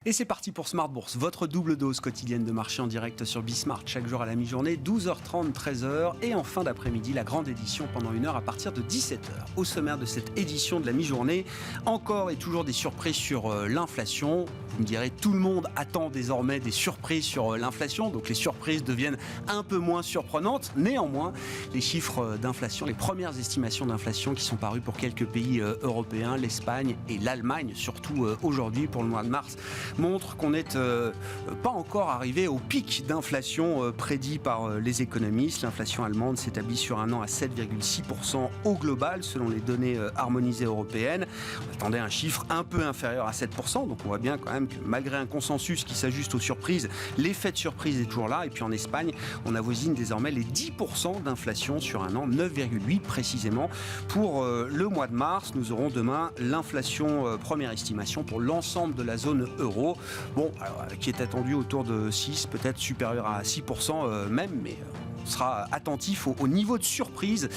Et c'est parti pour Smart Bourse, votre double dose quotidienne de marché en direct sur Bismart, chaque jour à la mi-journée, 12h30, 13h, et en fin d'après-midi, la grande édition pendant 1 heure à partir de 17h. Au sommaire de cette édition de la mi-journée, encore et toujours des surprises sur l'inflation. Vous me direz, tout le monde attend désormais des surprises sur l'inflation, donc les surprises deviennent un peu moins surprenantes. Néanmoins, les chiffres d'inflation, les premières estimations d'inflation qui sont parues pour quelques pays européens, l'Espagne et l'Allemagne, surtout aujourd'hui pour le mois de mars, montre qu'on n'est pas encore arrivé au pic d'inflation prédit par les économistes. L'inflation allemande s'établit sur un an à 7,6% au global, selon les données harmonisées européennes. On attendait un chiffre un peu inférieur à 7%, donc on voit bien quand même que malgré un consensus qui s'ajuste aux surprises, l'effet de surprise est toujours là. Et puis en Espagne, on avoisine désormais les 10% d'inflation sur un an, 9,8 précisément. Pour le mois de mars, nous aurons demain l'inflation première estimation pour l'ensemble de la zone euro. Bon, alors, qui est attendu autour de 6, peut-être supérieur à 6% même, mais on sera attentif au niveau de surprise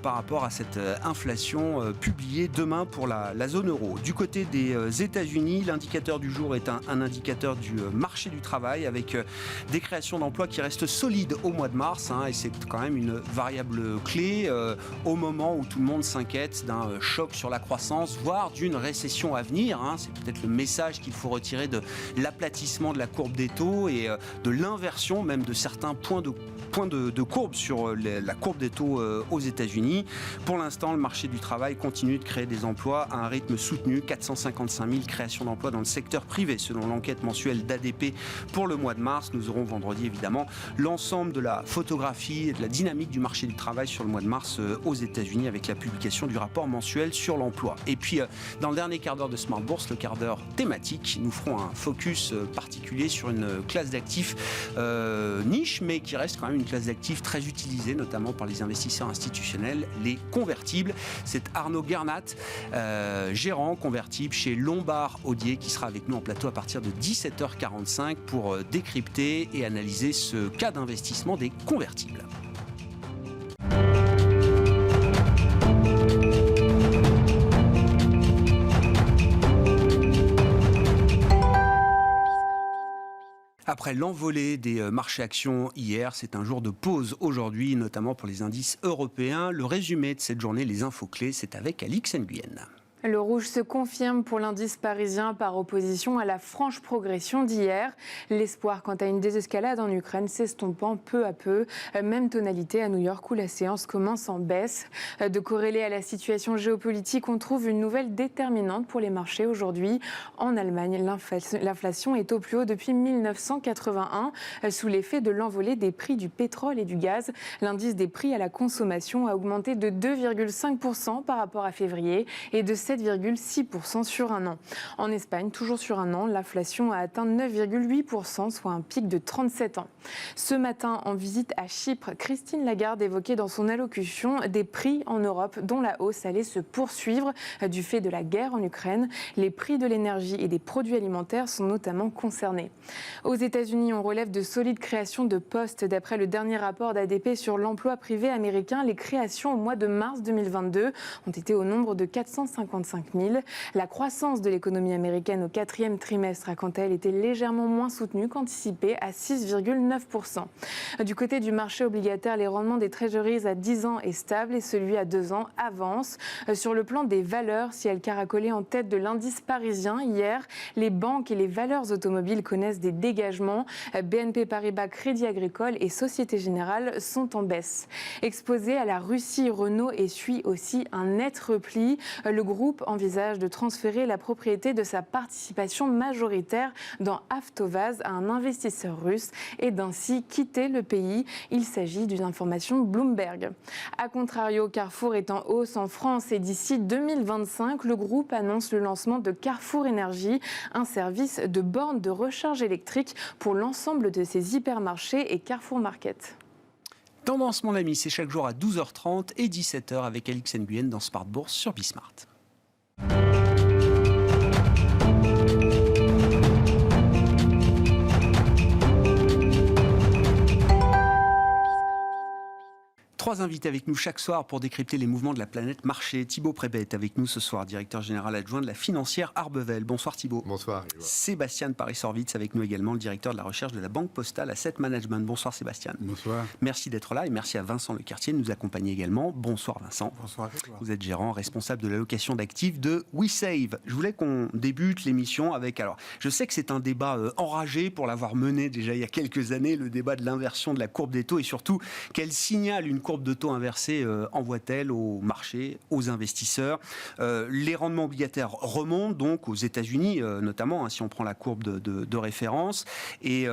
par rapport à cette inflation publiée demain pour la zone euro. Du côté des États-Unis, l'indicateur du jour est un indicateur du marché du travail avec des créations d'emplois qui restent solides au mois de mars, et c'est quand même une variable clé au moment où tout le monde s'inquiète d'un choc sur la croissance, voire d'une récession à venir. C'est peut-être le message qu'il faut retirer de l'aplatissement de la courbe des taux et de l'inversion même de certains points de courbe sur la courbe des taux aux États-Unis. Pour l'instant, le marché du travail continue de créer des emplois à un rythme soutenu, 455 000 créations d'emplois dans le secteur privé, selon l'enquête mensuelle d'ADP pour le mois de mars. Nous aurons vendredi, évidemment, l'ensemble de la photographie et de la dynamique du marché du travail sur le mois de mars aux États-Unis avec la publication du rapport mensuel sur l'emploi. Et puis, dans le dernier quart d'heure de Smart Bourse, le quart d'heure thématique, nous ferons un focus particulier sur une classe d'actifs niche, mais qui reste quand même une classe d'actifs très utilisée, notamment par les investisseurs institutionnels, les convertibles. C'est Arnaud Gernat, gérant convertible chez Lombard Odier, qui sera avec nous en plateau à partir de 17h45 pour décrypter et analyser ce cas d'investissement des convertibles. Après l'envolée des marchés actions hier, c'est un jour de pause aujourd'hui, notamment pour les indices européens. Le résumé de cette journée, les infos clés, c'est avec Alix Nguyen. Le rouge se confirme pour l'indice parisien par opposition à la franche progression d'hier. L'espoir quant à une désescalade en Ukraine s'estompant peu à peu. Même tonalité à New York où la séance commence en baisse. De corréler à la situation géopolitique, on trouve une nouvelle déterminante pour les marchés aujourd'hui. En Allemagne, l'inflation est au plus haut depuis 1981 sous l'effet de l'envolée des prix du pétrole et du gaz. L'indice des prix à la consommation a augmenté de 2,5% par rapport à février et de 7,6% sur un an. En Espagne, toujours sur un an, l'inflation a atteint 9,8%, soit un pic de 37 ans. Ce matin, en visite à Chypre, Christine Lagarde évoquait dans son allocution des prix en Europe dont la hausse allait se poursuivre du fait de la guerre en Ukraine. Les prix de l'énergie et des produits alimentaires sont notamment concernés. Aux États-Unis, on relève de solides créations de postes. D'après le dernier rapport d'ADP sur l'emploi privé américain, les créations au mois de mars 2022 ont été au nombre de 455 000. La croissance de l'économie américaine au 4e trimestre a quant à elle été légèrement moins soutenue qu'anticipée à 6,9%. Du côté du marché obligataire, les rendements des treasuries à 10 ans est stable et celui à 2 ans avance. Sur le plan des valeurs, si elles caracolaient en tête de l'indice parisien hier, les banques et les valeurs automobiles connaissent des dégagements. BNP Paribas, Crédit Agricole et Société Générale sont en baisse. Exposé à la Russie, Renault essuie aussi un net repli. Le groupe envisage de transférer la propriété de sa participation majoritaire dans Avtovaz à un investisseur russe et d'ainsi quitter le pays. Il s'agit d'une information Bloomberg. A contrario, Carrefour est en hausse en France et d'ici 2025, le groupe annonce le lancement de Carrefour Énergie, un service de bornes de recharge électrique pour l'ensemble de ses hypermarchés et Carrefour Market. Tendance, mon ami, c'est chaque jour à 12h30 et 17h avec Alix Nguyen dans Smart Bourse sur Bismart. 3 invités avec nous chaque soir pour décrypter les mouvements de la planète marché. Thibaut Prébet est avec nous ce soir, directeur général adjoint de la financière Arbevel. Bonsoir Thibaut. Bonsoir. Sébastien Paris-Sorvitz avec nous également, le directeur de la recherche de la Banque Postale Asset Management. Bonsoir Sébastien. Bonsoir. Merci d'être là et merci à Vincent Lecartier de nous accompagner également. Bonsoir Vincent. Bonsoir. Vous êtes gérant responsable de l'allocation d'actifs de WeSave. Je voulais qu'on débute l'émission avec... Alors, je sais que c'est un débat enragé pour l'avoir mené déjà il y a quelques années, le débat de l'inversion de la courbe des taux et surtout, quel signal une courbe de taux inversée envoie-t-elle au marché, aux investisseurs. Les rendements obligataires remontent donc aux États-Unis, notamment, si on prend la courbe de référence, et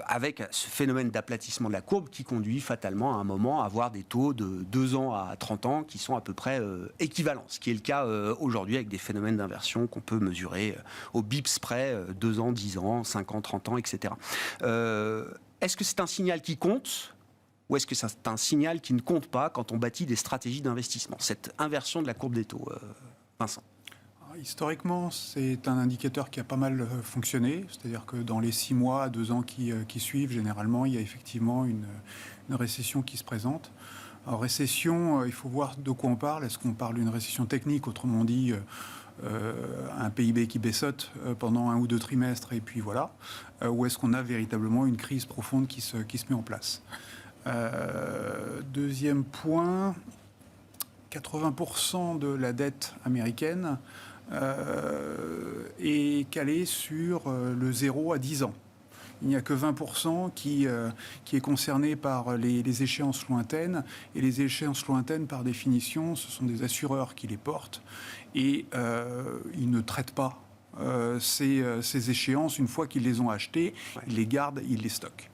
avec ce phénomène d'aplatissement de la courbe qui conduit fatalement à un moment à avoir des taux de 2 ans à 30 ans qui sont à peu près équivalents, ce qui est le cas aujourd'hui avec des phénomènes d'inversion qu'on peut mesurer au bips près, 2 ans, 10 ans, 5 ans, 30 ans, etc. Est-ce que c'est un signal qui compte ? Ou est-ce que c'est un signal qui ne compte pas quand on bâtit des stratégies d'investissement, cette inversion de la courbe des taux, Vincent? Historiquement, c'est un indicateur qui a pas mal fonctionné, c'est-à-dire que dans les 6 mois à 2 ans qui suivent, généralement, il y a effectivement une récession qui se présente. Alors, récession, il faut voir de quoi on parle. Est-ce qu'on parle d'une récession technique, autrement dit un PIB qui baissote pendant 1 ou 2 trimestres, et puis voilà, ou est-ce qu'on a véritablement une crise profonde qui se met en place? Deuxième point, 80% de la dette américaine est calée sur le 0 à 10 ans. Il n'y a que 20% qui est concerné par les échéances lointaines. Et les échéances lointaines, par définition, ce sont des assureurs qui les portent. Et ils ne traitent pas ces échéances. Une fois qu'ils les ont achetées, ils les gardent, ils les stockent.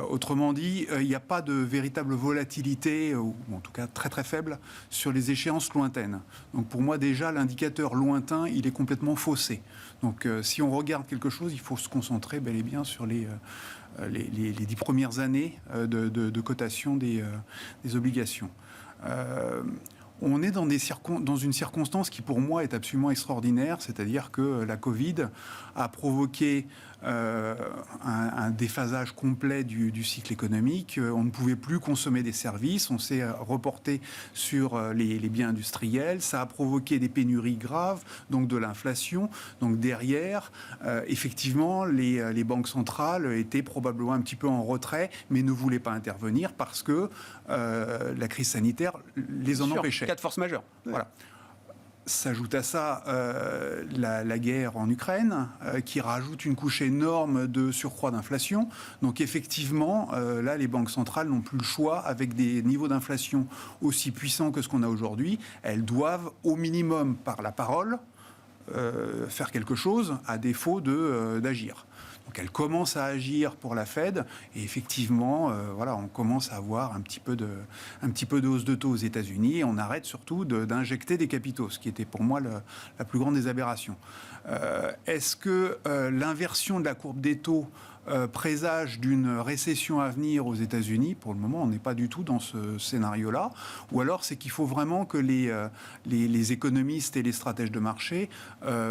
Autrement dit, il n'y a pas de véritable volatilité, ou en tout cas très très faible, sur les échéances lointaines. Donc pour moi déjà, l'indicateur lointain, il est complètement faussé. Donc si on regarde quelque chose, il faut se concentrer bel et bien sur les 10 premières années de cotation des obligations. On est dans une circonstance qui, pour moi, est absolument extraordinaire, c'est-à-dire que la Covid a provoqué un déphasage complet du cycle économique. On ne pouvait plus consommer des services, on s'est reporté sur les biens industriels. Ça a provoqué des pénuries graves, donc de l'inflation. Donc derrière, effectivement, les banques centrales étaient probablement un petit peu en retrait, mais ne voulaient pas intervenir parce que la crise sanitaire les en empêchait. Cas de force majeure. Voilà. S'ajoute à ça la guerre en Ukraine, qui rajoute une couche énorme de surcroît d'inflation. Donc effectivement, là, les banques centrales n'ont plus le choix, avec des niveaux d'inflation aussi puissants que ce qu'on a aujourd'hui. Elles doivent, au minimum par la parole, faire quelque chose, à défaut d'agir. Donc elle commence à agir pour la Fed et effectivement, voilà, on commence à avoir un petit peu de hausse de taux aux États-Unis et on arrête surtout d'injecter des capitaux, ce qui était pour moi la plus grande des aberrations. Est-ce que l'inversion de la courbe des taux présage d'une récession à venir aux États-Unis? Pour le moment, on n'est pas du tout dans ce scénario-là. Ou alors, c'est qu'il faut vraiment que les économistes et les stratèges de marché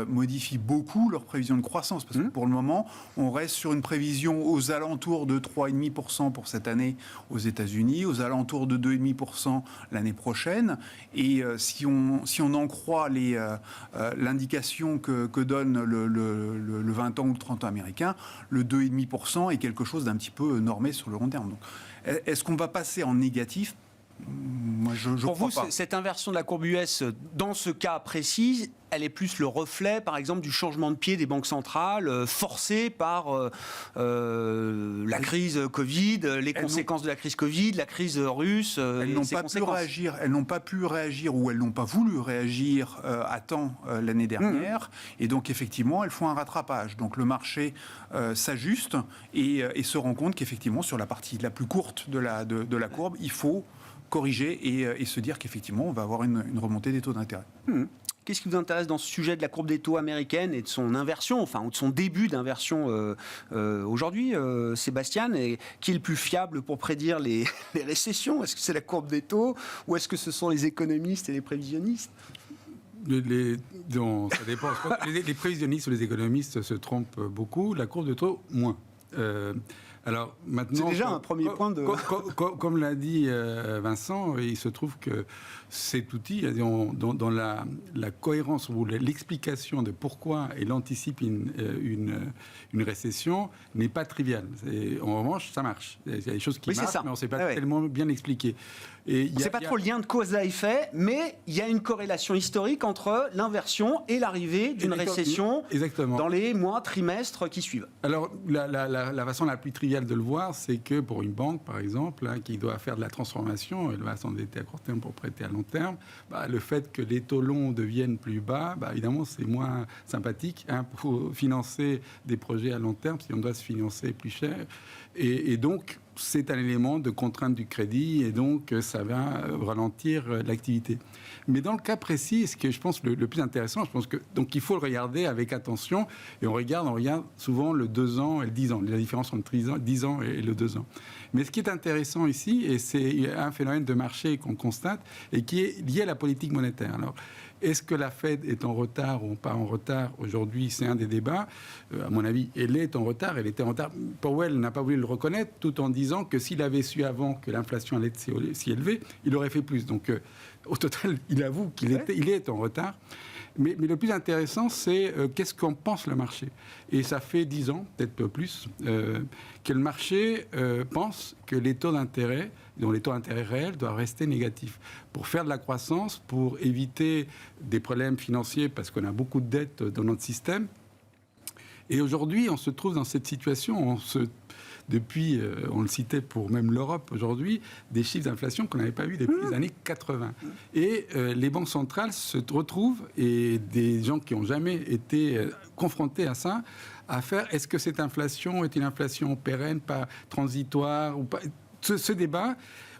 modifient beaucoup leurs prévisions de croissance. Parce que pour le moment, on reste sur une prévision aux alentours de 3,5% pour cette année aux États-Unis, aux alentours de 2,5% l'année prochaine. Et si on en croit l'indication que donne le 20 ans ou le 30 ans américain, le 2,5% est quelque chose d'un petit peu normé sur le long terme. Donc, est-ce qu'on va passer en négatif? Moi, je Pour crois vous, pas. cette inversion de la courbe US, dans ce cas précis, elle est plus le reflet, par exemple, du changement de pied des banques centrales, forcé par la crise Covid, les conséquences de la crise Covid, la crise russe. Elles n'ont pas pu réagir. Elles n'ont pas pu réagir ou elles n'ont pas voulu réagir à temps l'année dernière. Et donc, effectivement, elles font un rattrapage. Donc, le marché s'ajuste et se rend compte qu'effectivement, sur la partie la plus courte de la courbe, il faut corriger et se dire qu'effectivement, on va avoir une remontée des taux d'intérêt. Qu'est-ce qui vous intéresse dans ce sujet de la courbe des taux américaine et de son inversion, enfin, ou de son début d'inversion aujourd'hui, Sébastien, et qui est le plus fiable pour prédire les récessions? Est-ce que c'est la courbe des taux ou est-ce que ce sont les économistes et les prévisionnistes? Ça dépend. Les prévisionnistes ou les économistes se trompent beaucoup. La courbe de taux, moins. Alors maintenant, c'est déjà un premier point de... Comme l'a dit Vincent, il se trouve que cet outil, dans la cohérence ou l'explication de pourquoi il anticipe une récession, n'est pas trivial. En revanche, ça marche. Il y a des choses qui marchent, mais on ne sait pas tellement bien l'expliquer. On ne sait pas trop le lien de cause à effet, mais il y a une corrélation historique entre l'inversion et l'arrivée d'une récession dans les mois, trimestres qui suivent. Alors, la façon la plus triviale de le voir, c'est que pour une banque, par exemple, qui doit faire de la transformation, elle va s'endetter à court terme pour prêter à long terme, le fait que les taux longs deviennent plus bas, évidemment, c'est moins sympathique pour financer des projets à long terme si on doit se financer plus cher. Et donc, c'est un élément de contrainte du crédit et donc ça va ralentir l'activité. Mais dans le cas précis, ce que je pense le plus intéressant, je pense que donc il faut le regarder avec attention et on regarde souvent le 2 ans et le 10 ans, la différence entre 10 ans et le 2 ans. Mais ce qui est intéressant ici, et c'est un phénomène de marché qu'on constate et qui est lié à la politique monétaire. Alors, est-ce que la Fed est en retard ou pas en retard? Aujourd'hui, c'est un des débats. À mon avis, elle est en retard. Elle était en retard. Powell n'a pas voulu le reconnaître, tout en disant que s'il avait su avant que l'inflation allait être si élevée, il aurait fait plus. Donc, au total, il avoue qu'il est en retard. Mais le plus intéressant, c'est qu'est-ce qu'en pense le marché. Et ça fait 10 ans, peut-être plus, que le marché pense que les taux d'intérêt, dont les taux d'intérêt réels, doivent rester négatifs. Pour faire de la croissance, pour éviter des problèmes financiers, parce qu'on a beaucoup de dettes dans notre système. Et aujourd'hui, on se trouve dans cette situation, depuis, on le citait pour même l'Europe aujourd'hui, des chiffres d'inflation qu'on n'avait pas vus depuis les années 80. Et les banques centrales se retrouvent, et des gens qui n'ont jamais été confrontés à ça, à faire est-ce que cette inflation est une inflation pérenne, pas transitoire ou pas. Ce débat,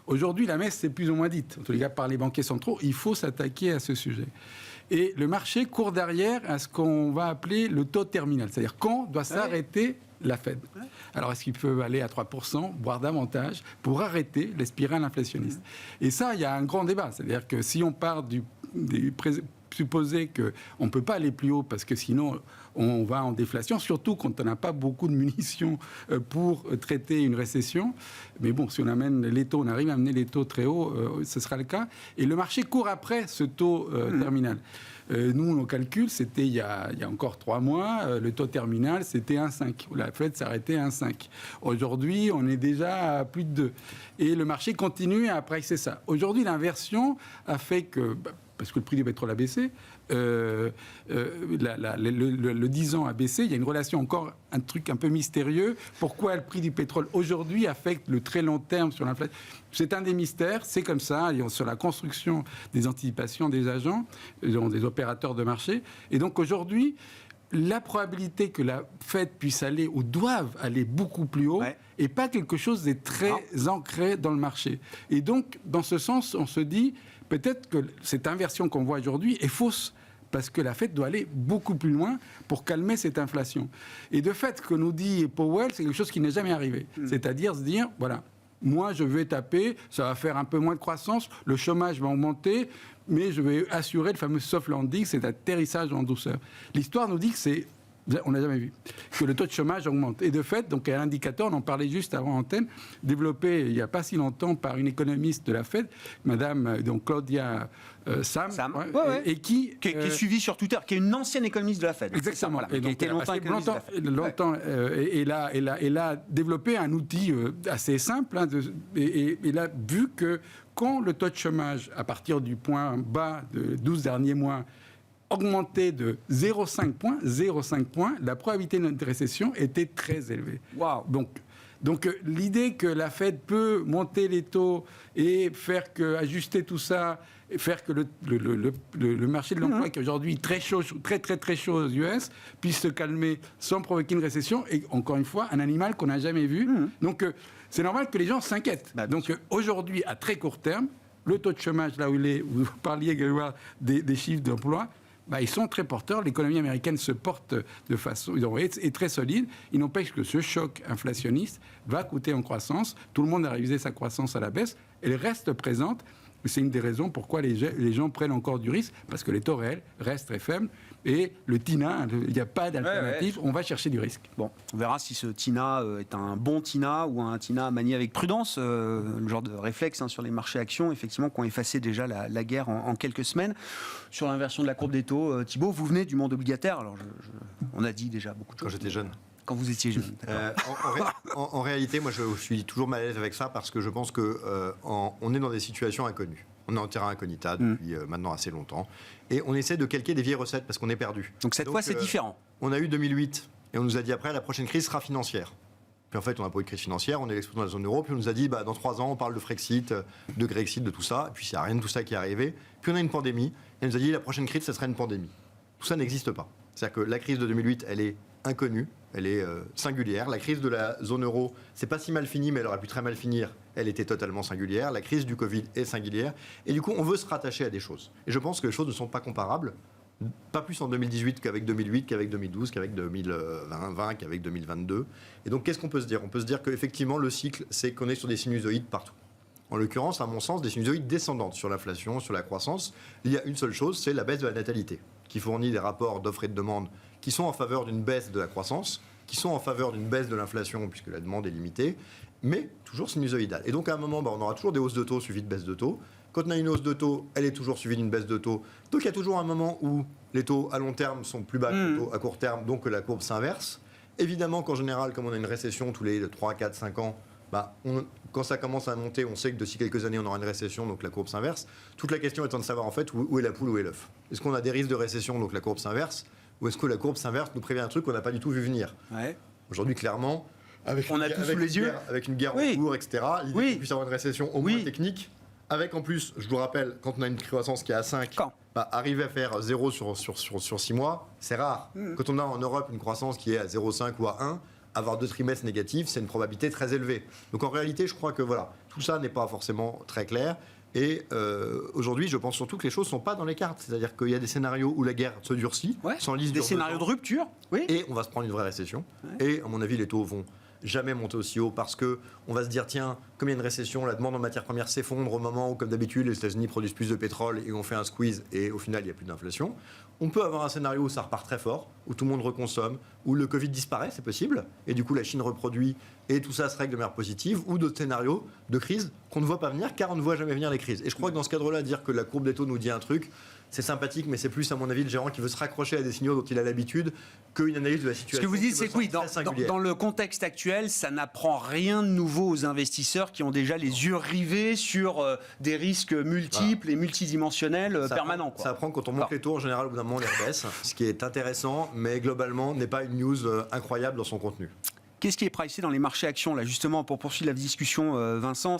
aujourd'hui, la messe est plus ou moins dite, en tous les cas par les banquiers centraux, il faut s'attaquer à ce sujet. Et le marché court derrière à ce qu'on va appeler le taux terminal, c'est-à-dire quand doit s'arrêter la Fed. Alors, est-ce qu'ils peuvent aller à 3%, voire davantage, pour arrêter les spirales inflationnistes? Et ça, il y a un grand débat. C'est-à-dire que si on part supposer qu'on ne peut pas aller plus haut parce que sinon on va en déflation, surtout quand on n'a pas beaucoup de munitions pour traiter une récession. Mais bon, si on amène les taux, on arrive à amener les taux très hauts, ce sera le cas. Et le marché court après ce taux terminal. Nous, nos calculs, c'était il y a encore 3 mois, le taux terminal, c'était 1,5. La Fed s'arrêtait à 1,5. Aujourd'hui, on est déjà à plus de 2. Et le marché continue à pricer ça. Aujourd'hui, l'inversion a fait que, parce que le prix du pétrole a baissé, le 10 ans a baissé. Il y a une relation encore, un truc un peu mystérieux. Pourquoi le prix du pétrole aujourd'hui affecte le très long terme sur l'inflation? C'est un des mystères, c'est comme ça, sur la construction des anticipations des agents, des opérateurs de marché. Et donc aujourd'hui, la probabilité que la Fed puisse aller ou doive aller beaucoup plus haut n'est pas quelque chose de très ancré dans le marché. Et donc, dans ce sens, on se dit peut-être que cette inversion qu'on voit aujourd'hui est fausse, parce que la Fed doit aller beaucoup plus loin pour calmer cette inflation. Et de fait, ce que nous dit Powell, c'est quelque chose qui n'est jamais arrivé. C'est-à-dire se dire, voilà, moi je vais taper, ça va faire un peu moins de croissance, le chômage va augmenter, mais je vais assurer le fameux soft landing, cet atterrissage en douceur. L'histoire nous dit que on n'a jamais vu que le taux de chômage augmente. Et de fait, donc, il y a un indicateur, on en parlait juste avant antenne, développé il n'y a pas si longtemps par une économiste de la Fed, Madame Claudia Sam. Et qui est suivie sur Twitter, qui est une ancienne économiste de la Fed. Exactement. Voilà, et donc, qui a été longtemps elle a développé un outil assez simple. Et elle a vu que quand le taux de chômage, à partir du point bas de 12 derniers mois, augmenté de 0,5 points, la probabilité de récession était très élevée. Wow. Donc l'idée que la Fed peut monter les taux et ajuster tout ça, et faire que le marché de l'emploi, qui est aujourd'hui très chaud, très chaud aux US, puisse se calmer sans provoquer une récession, et encore une fois, un animal qu'on n'a jamais vu. Donc c'est normal que les gens s'inquiètent. Donc aujourd'hui, à très court terme, le taux de chômage, là où il est, vous parliez Grégoire des chiffres d'emploi, ils sont très porteurs. L'économie américaine se porte de façon est très solide. Il n'empêche que ce choc inflationniste va coûter en croissance. Tout le monde a révisé sa croissance à la baisse. Elle reste présente. c'est une des raisons pourquoi les gens prennent encore du risque, parce que les taux réels restent très faibles. Et le TINA, il n'y a pas d'alternative, on va chercher du risque. Bon, on verra si ce TINA est un bon TINA ou un TINA manié avec prudence, le genre de réflexe sur les marchés actions, effectivement, qui ont effacé déjà la guerre en quelques semaines. Sur l'inversion de la courbe des taux, Thibault, vous venez du monde obligataire, alors on a dit déjà beaucoup de choses. Quand j'étais jeune. Quand vous étiez jeune, en réalité, moi, je suis toujours mal à l'aise avec ça parce que je pense qu'on est dans des situations inconnues. On est en terrain incognita depuis maintenant assez longtemps. Et on essaie de calquer des vieilles recettes parce qu'on est perdu. Donc cette fois, c'est différent. On a eu 2008 et on nous a dit après, la prochaine crise sera financière. Puis en fait, on n'a pas eu de crise financière, on est l'explosion de la zone euro. Puis on nous a dit, dans 3 ans, on parle de Frexit, de Grexit, de tout ça. Et puis il n'y a rien de tout ça qui est arrivé. Puis on a une pandémie. Et on nous a dit, la prochaine crise, ça sera une pandémie. Tout ça n'existe pas. C'est-à-dire que la crise de 2008, elle est inconnue. Elle est singulière. La crise de la zone euro, c'est pas si mal fini, mais elle aurait pu très mal finir. Elle était totalement singulière. La crise du Covid est singulière. Et du coup, on veut se rattacher à des choses. Et je pense que les choses ne sont pas comparables. Pas plus en 2018 qu'avec 2008, qu'avec 2012, qu'avec 2020, qu'avec 2022. Et donc, qu'est-ce qu'on peut se dire ? On peut se dire qu'effectivement, le cycle, c'est qu'on est sur des sinusoïdes partout. En l'occurrence, à mon sens, des sinusoïdes descendantes sur l'inflation, sur la croissance. Il y a une seule chose, c'est la baisse de la natalité, qui fournit des rapports d'offres et de demande qui sont en faveur d'une baisse de la croissance, qui sont en faveur d'une baisse de l'inflation, puisque la demande est limitée, mais toujours sinusoïdale. Et donc, à un moment, on aura toujours des hausses de taux suivies de baisses de taux. Quand on a une hausse de taux, elle est toujours suivie d'une baisse de taux. Donc, il y a toujours un moment où les taux à long terme sont plus bas que les taux à court terme, donc que la courbe s'inverse. Évidemment qu'en général, comme on a une récession tous les 3, 4, 5 ans, quand ça commence à monter, on sait que d'ici quelques années, on aura une récession, donc la courbe s'inverse. Toute la question étant de savoir en fait où est la poule, où est l'œuf. Est-ce qu'on a des risques de récession, donc la courbe s'inverse, ou est-ce que la courbe s'inverse nous prévient un truc qu'on n'a pas du tout vu venir ? Aujourd'hui, clairement, avec une guerre en cours, etc., l'idée qu'on puisse avoir une récession au moins technique, avec en plus, je vous rappelle, quand on a une croissance qui est à 5, arriver à faire 0 sur 6 mois, c'est rare. Quand on a en Europe une croissance qui est à 0,5 ou à 1, avoir 2 trimestres négatifs, c'est une probabilité très élevée. Donc en réalité, je crois que tout ça n'est pas forcément très clair. Et aujourd'hui, je pense surtout que les choses ne sont pas dans les cartes. C'est-à-dire qu'il y a des scénarios où la guerre se durcit, s'enlise des scénarios de rupture, et on va se prendre une vraie récession. Et à mon avis, les taux vont jamais monter aussi haut parce que on va se dire tiens, comme il y a une récession, la demande en matières premières s'effondre au moment où, comme d'habitude, les États-Unis produisent plus de pétrole et on fait un squeeze et au final il n'y a plus d'inflation. On peut avoir un scénario où ça repart très fort, où tout le monde reconsomme, où le Covid disparaît, c'est possible, et du coup la Chine reproduit et tout ça se règle de manière positive, ou d'autres scénarios de crise qu'on ne voit pas venir car on ne voit jamais venir les crises. Et je crois que dans ce cadre-là, dire que la courbe des taux nous dit un truc, c'est sympathique, mais c'est plus, à mon avis, le gérant qui veut se raccrocher à des signaux dont il a l'habitude qu'une analyse de la situation. Ce que vous dites, c'est que oui, dans le contexte actuel, ça n'apprend rien de nouveau aux investisseurs qui ont déjà les yeux rivés sur des risques multiples et multidimensionnels permanents. Ça apprend quand on monte les taux, en général, au bout d'un moment, on les rebaisse, ce qui est intéressant, mais globalement, n'est pas une news incroyable dans son contenu. Qu'est-ce qui est pricé dans les marchés actions, là, justement, pour poursuivre la discussion, Vincent,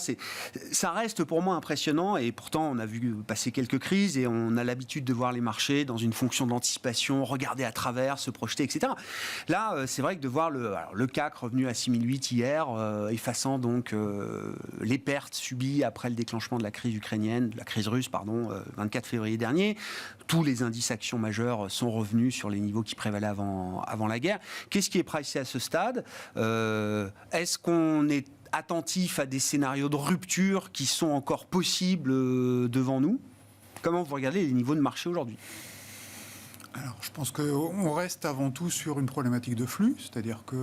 ça reste pour moi impressionnant, et pourtant on a vu passer quelques crises, et on a l'habitude de voir les marchés dans une fonction d'anticipation, regarder à travers, se projeter, etc. Là, c'est vrai que de voir le CAC revenu à 6008 hier, effaçant donc les pertes subies après le déclenchement de la crise ukrainienne, de la crise russe, 24 février dernier, tous les indices actions majeurs sont revenus sur les niveaux qui prévalaient avant la guerre. Qu'est-ce qui est pricé à ce stade ? Est-ce qu'on est attentif à des scénarios de rupture qui sont encore possibles devant nous ? Comment vous regardez les niveaux de marché aujourd'hui ? Alors, je pense qu'on reste avant tout sur une problématique de flux, c'est-à-dire que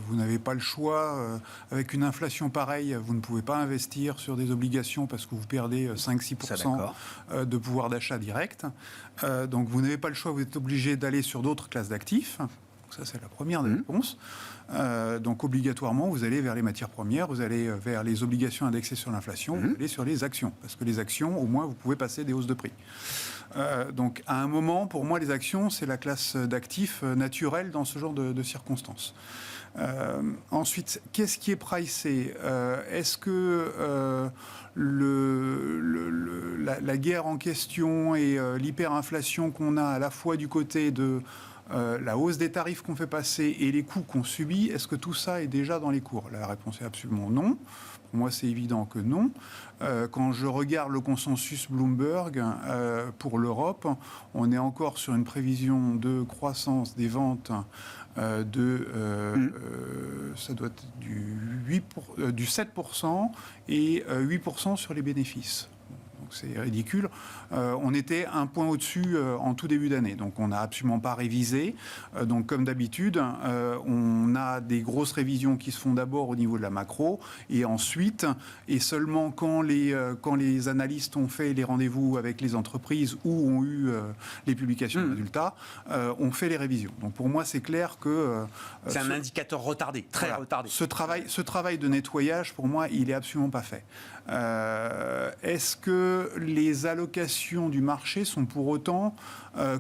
vous n'avez pas le choix. Avec une inflation pareille, vous ne pouvez pas investir sur des obligations parce que vous perdez 5-6% de pouvoir d'achat direct. Donc, vous n'avez pas le choix, vous êtes obligé d'aller sur d'autres classes d'actifs. Ça, c'est la première des réponses. Donc, obligatoirement, vous allez vers les matières premières, vous allez vers les obligations indexées sur l'inflation, vous allez sur les actions. Parce que les actions, au moins, vous pouvez passer des hausses de prix. Donc, à un moment, pour moi, les actions, c'est la classe d'actifs naturelle dans ce genre de circonstances. Ensuite, qu'est-ce qui est pricé ? Est-ce que la guerre en question et l'hyperinflation qu'on a à la fois du côté de la hausse des tarifs qu'on fait passer et les coûts qu'on subit, est-ce que tout ça est déjà dans les cours ? La réponse est absolument non. Pour moi, c'est évident que non. Quand je regarde le consensus Bloomberg pour l'Europe, on est encore sur une prévision de croissance des ventes ça doit être du 7% et 8% sur les bénéfices. Donc c'est ridicule. On était un point au-dessus en tout début d'année. Donc on n'a absolument pas révisé. Donc comme d'habitude, on a des grosses révisions qui se font d'abord au niveau de la macro et ensuite, et seulement quand les analystes ont fait les rendez-vous avec les entreprises ou ont eu les publications de résultats, on fait les révisions. Donc pour moi, c'est clair que... c'est un indicateur retardé, très retardé. Ce travail de nettoyage, pour moi, il n'est absolument pas fait. Est-ce que les allocations du marché sont pour autant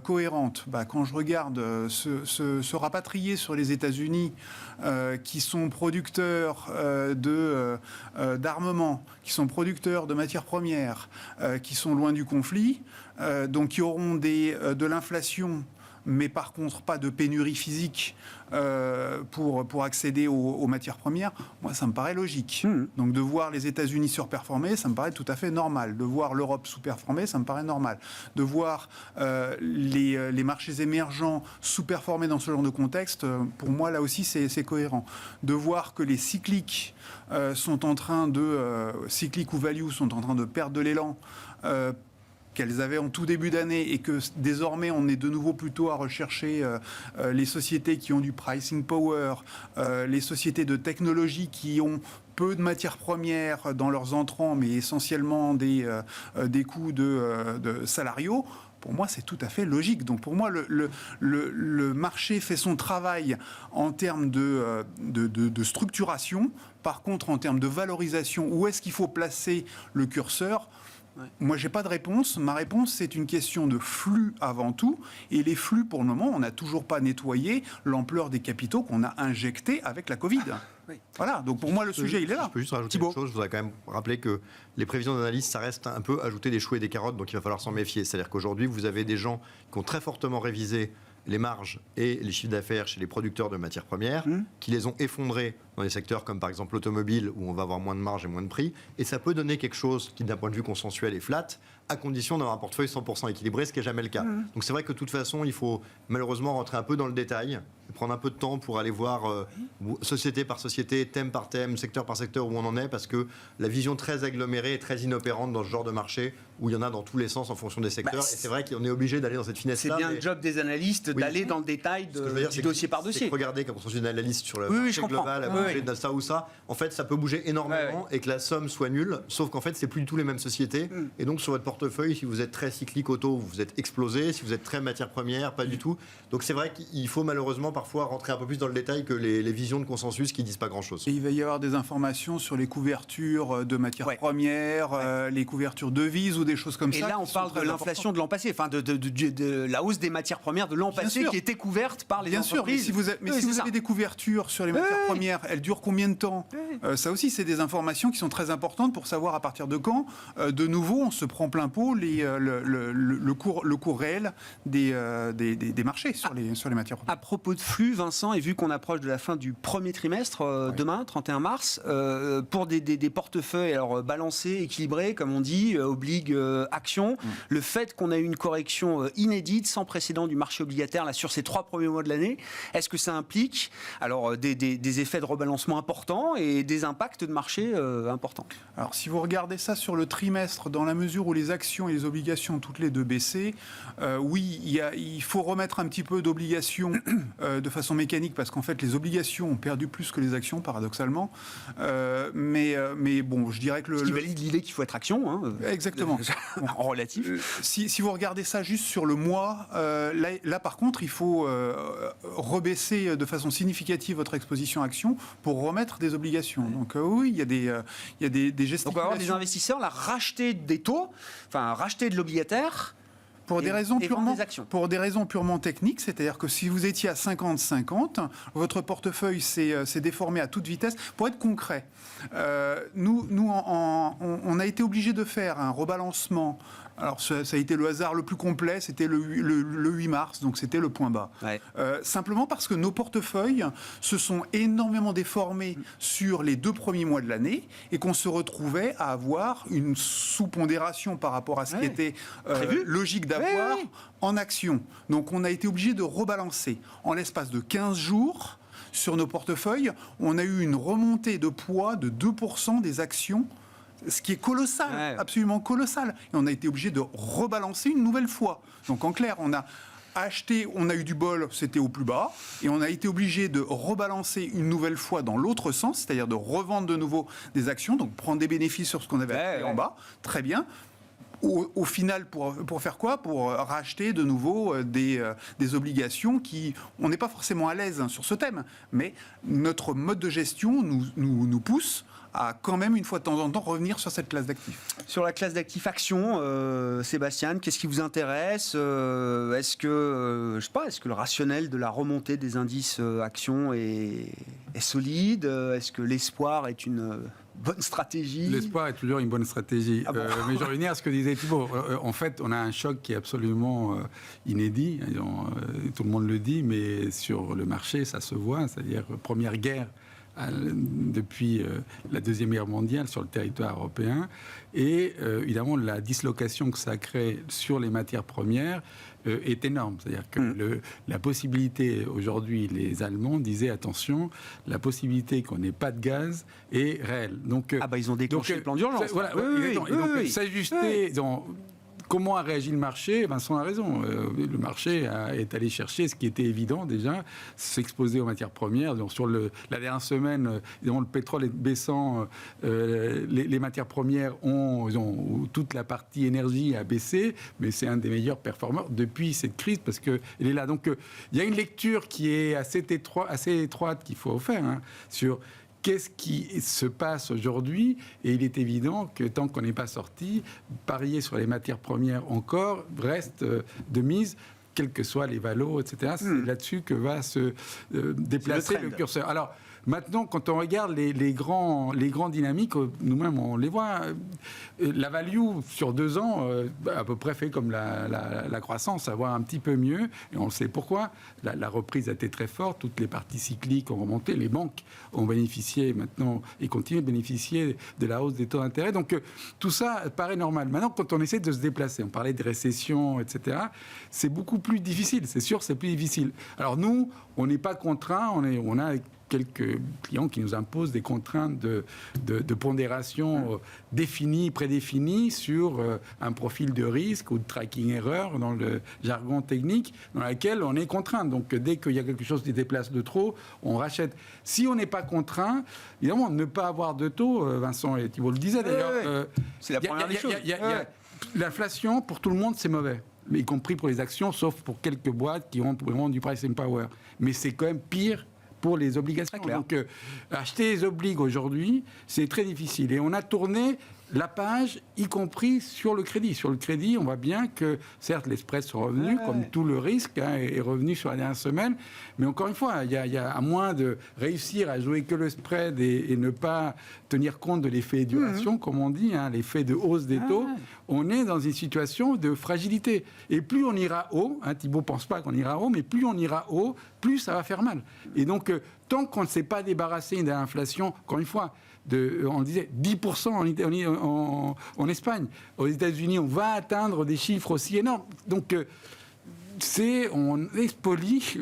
cohérentes ? Quand je regarde se rapatrier sur les États-Unis, qui sont producteurs d'armement, qui sont producteurs de matières premières, qui sont loin du conflit, donc qui auront de l'inflation, mais par contre pas de pénurie physique pour accéder aux matières premières, moi ça me paraît logique. Donc de voir les États-Unis surperformer, ça me paraît tout à fait normal. De voir l'Europe sous-performer, ça me paraît normal. De voir les marchés émergents sous-performer dans ce genre de contexte, pour moi là aussi c'est cohérent. De voir que les cycliques cycliques ou value sont en train de perdre de l'élan, qu'elles avaient en tout début d'année et que désormais on est de nouveau plutôt à rechercher les sociétés qui ont du pricing power, les sociétés de technologie qui ont peu de matières premières dans leurs entrants, mais essentiellement des coûts de salariaux. Pour moi, c'est tout à fait logique. Donc, pour moi, le marché fait son travail en termes de structuration. Par contre, en termes de valorisation, où est-ce qu'il faut placer le curseur ? Moi, j'ai pas de réponse. Ma réponse, c'est une question de flux avant tout. Et les flux, pour le moment, on n'a toujours pas nettoyé l'ampleur des capitaux qu'on a injectés avec la Covid. Oui. Voilà, donc pour moi, le sujet, il est là. Je peux juste rajouter une chose. Je voudrais quand même rappeler que les prévisions d'analyse, ça reste un peu ajouter des choux et des carottes, donc il va falloir s'en méfier. C'est-à-dire qu'aujourd'hui, vous avez des gens qui ont très fortement révisé les marges et les chiffres d'affaires chez les producteurs de matières premières, qui les ont effondrés dans des secteurs comme par exemple l'automobile, où on va avoir moins de marge et moins de prix. Et ça peut donner quelque chose qui, d'un point de vue consensuel, est flat, à condition d'avoir un portefeuille 100% équilibré, ce qui n'est jamais le cas. Donc c'est vrai que de toute façon, il faut malheureusement rentrer un peu dans le détail, prendre un peu de temps pour aller voir société par société, thème par thème, secteur par secteur où on en est, parce que la vision très agglomérée est très inopérante dans ce genre de marché où il y en a dans tous les sens en fonction des secteurs. Et c'est vrai qu'on est obligé d'aller dans cette finesse-là. C'est bien le job des analystes d'aller dans le détail du dossier par dossier. Regardez, quand on fait une analyse sur le marché global, de ça ou ça, en fait, ça peut bouger énormément et que la somme soit nulle, sauf qu'en fait, c'est plus du tout les mêmes sociétés. Et donc, sur votre portefeuille, si vous êtes très cyclique auto, vous êtes explosé. Si vous êtes très matière première, pas du tout. Donc, c'est vrai qu'il faut malheureusement parfois rentrer un peu plus dans le détail que les visions de consensus qui disent pas grand-chose. Et il va y avoir des informations sur les couvertures de matières premières, les couvertures devises ou des choses comme ça. Et là, on parle de l'inflation de l'an passé, enfin de la hausse des matières premières de l'an passé qui était couverte par les entreprises. Bien sûr, mais si vous avez des couvertures sur les matières premières, elles durent combien de temps ? Ça aussi, c'est des informations qui sont très importantes pour savoir à partir de quand, de nouveau, on se prend plein pot le cours réel des marchés sur les matières premières. À propos de flux, Vincent, et vu qu'on approche de la fin du premier trimestre, demain, 31 mars, pour des portefeuilles balancés, équilibrés, comme on dit, obligue action, le fait qu'on a eu une correction inédite, sans précédent du marché obligataire là, sur ces 3 premiers mois de l'année, est-ce que ça implique des effets de rebalancement importants et des impacts de marché importants ? Alors, si vous regardez ça sur le trimestre, dans la mesure où les actions et les obligations ont toutes les deux baissé, oui, il faut remettre un petit peu d'obligations de façon mécanique, parce qu'en fait, les obligations ont perdu plus que les actions, paradoxalement. Mais bon, je dirais que ce qui valide l'idée qu'il faut être action. Hein, exactement. En relatif. Si vous regardez ça juste sur le mois, là, par contre, il faut rebaisser de façon significative votre exposition action pour remettre des obligations. Donc oui, il y a des gesticulations. Donc on va avoir des investisseurs là racheter des taux, enfin racheter de l'obligataire. Pour des raisons purement techniques, c'est-à-dire que si vous étiez à 50-50, votre portefeuille s'est déformé à toute vitesse. Pour être concret, nous on a été obligé de faire un rebalancement. Alors ça a été le hasard le plus complet, c'était le 8 mars, donc c'était le point bas. Ouais. Simplement parce que nos portefeuilles se sont énormément déformés sur les 2 premiers mois de l'année et qu'on se retrouvait à avoir une sous-pondération par rapport à ce qui était logique d'avoir en action. Donc on a été obligé de rebalancer. En l'espace de 15 jours, sur nos portefeuilles, on a eu une remontée de poids de 2% des actions Ce qui est colossal, Ouais. absolument colossal. Et on a été obligé de rebalancer une nouvelle fois. Donc en clair, on a acheté, on a eu du bol, c'était au plus bas, et on a été obligé de rebalancer une nouvelle fois dans l'autre sens, c'est-à-dire de revendre de nouveau des actions, donc prendre des bénéfices sur ce qu'on avait acheté en bas. Très bien. Au final, pour faire quoi? Pour racheter de nouveau des obligations qui... On n'est pas forcément à l'aise sur ce thème, mais notre mode de gestion nous pousse à quand même, une fois de temps en temps, revenir sur cette classe d'actifs. Sur la classe d'actifs actions, Sébastien, qu'est-ce qui vous intéresse? Est-ce que, je sais pas, est-ce que le rationnel de la remontée des indices actions est solide? Est-ce que l'espoir est une bonne stratégie? L'espoir est toujours une bonne stratégie. Ah bon Mais je reviens à ce que disait Thibault. En fait, on a un choc qui est absolument inédit. Tout le monde le dit, mais sur le marché, ça se voit. C'est-à-dire, première guerre depuis la Deuxième Guerre mondiale sur le territoire européen. Et évidemment, la dislocation que ça crée sur les matières premières est énorme. C'est-à-dire que la possibilité, aujourd'hui, les Allemands disaient, attention, la possibilité qu'on n'ait pas de gaz est réelle. Donc, ils ont déclenché le plan d'urgence. Voilà, Oui, et donc, oui. s'ajuster dans... Comment a réagi le marché? Vincent a raison. Le marché est allé chercher ce qui était évident déjà, s'exposer aux matières premières. Donc, sur la dernière semaine, le pétrole est baissant, les matières premières toute la partie énergie a baissé, mais c'est un des meilleurs performeurs depuis cette crise parce qu'elle est là. Donc, il y a une lecture qui est assez étroite qu'il faut faire sur qu'est-ce qui se passe aujourd'hui? Et il est évident que tant qu'on n'est pas sorti, parier sur les matières premières encore reste de mise, quels que soient les valos, etc. C'est là-dessus que va se déplacer le curseur. Alors, maintenant, quand on regarde les grands dynamiques, nous-mêmes, on les voit. La value, sur 2 ans, à peu près fait comme la croissance, à voir un petit peu mieux. Et on sait pourquoi. La reprise a été très forte. Toutes les parties cycliques ont remonté. Les banques ont bénéficié maintenant et continuent de bénéficier de la hausse des taux d'intérêt. Donc, tout ça paraît normal. Maintenant, quand on essaie de se déplacer, on parlait de récession, etc., c'est beaucoup plus difficile. C'est sûr, c'est plus difficile. Alors, nous, on n'est pas contraints. On a quelques clients qui nous imposent des contraintes de pondération définies, prédéfinies sur un profil de risque ou de tracking erreur dans le jargon technique dans laquelle on est contraint. Donc dès qu'il y a quelque chose qui déplace de trop, on rachète. Si on n'est pas contraint, évidemment, ne pas avoir de taux, Vincent et Thibault le disaient d'ailleurs. C'est la première des choses. L'inflation, pour tout le monde, c'est mauvais. Y compris pour les actions, sauf pour quelques boîtes qui ont vraiment du pricing power. Mais c'est quand même pire pour les obligations. Donc, acheter les obliges aujourd'hui, c'est très difficile. Et on a tourné la page, y compris sur le crédit. Sur le crédit, on voit bien que, certes, les spreads sont revenus, comme tout le risque est revenu sur la dernière semaine. Mais encore une fois, il y a à moins de réussir à jouer que le spread et ne pas tenir compte de l'effet duration, comme on dit, l'effet de hausse des taux, on est dans une situation de fragilité. Et plus on ira haut, Thibault ne pense pas qu'on ira haut, mais plus on ira haut, plus ça va faire mal. Et donc, tant qu'on ne s'est pas débarrassé de l'inflation, encore une fois, on disait 10% en Espagne. Aux États-Unis, on va atteindre des chiffres aussi énormes. Donc, on expolie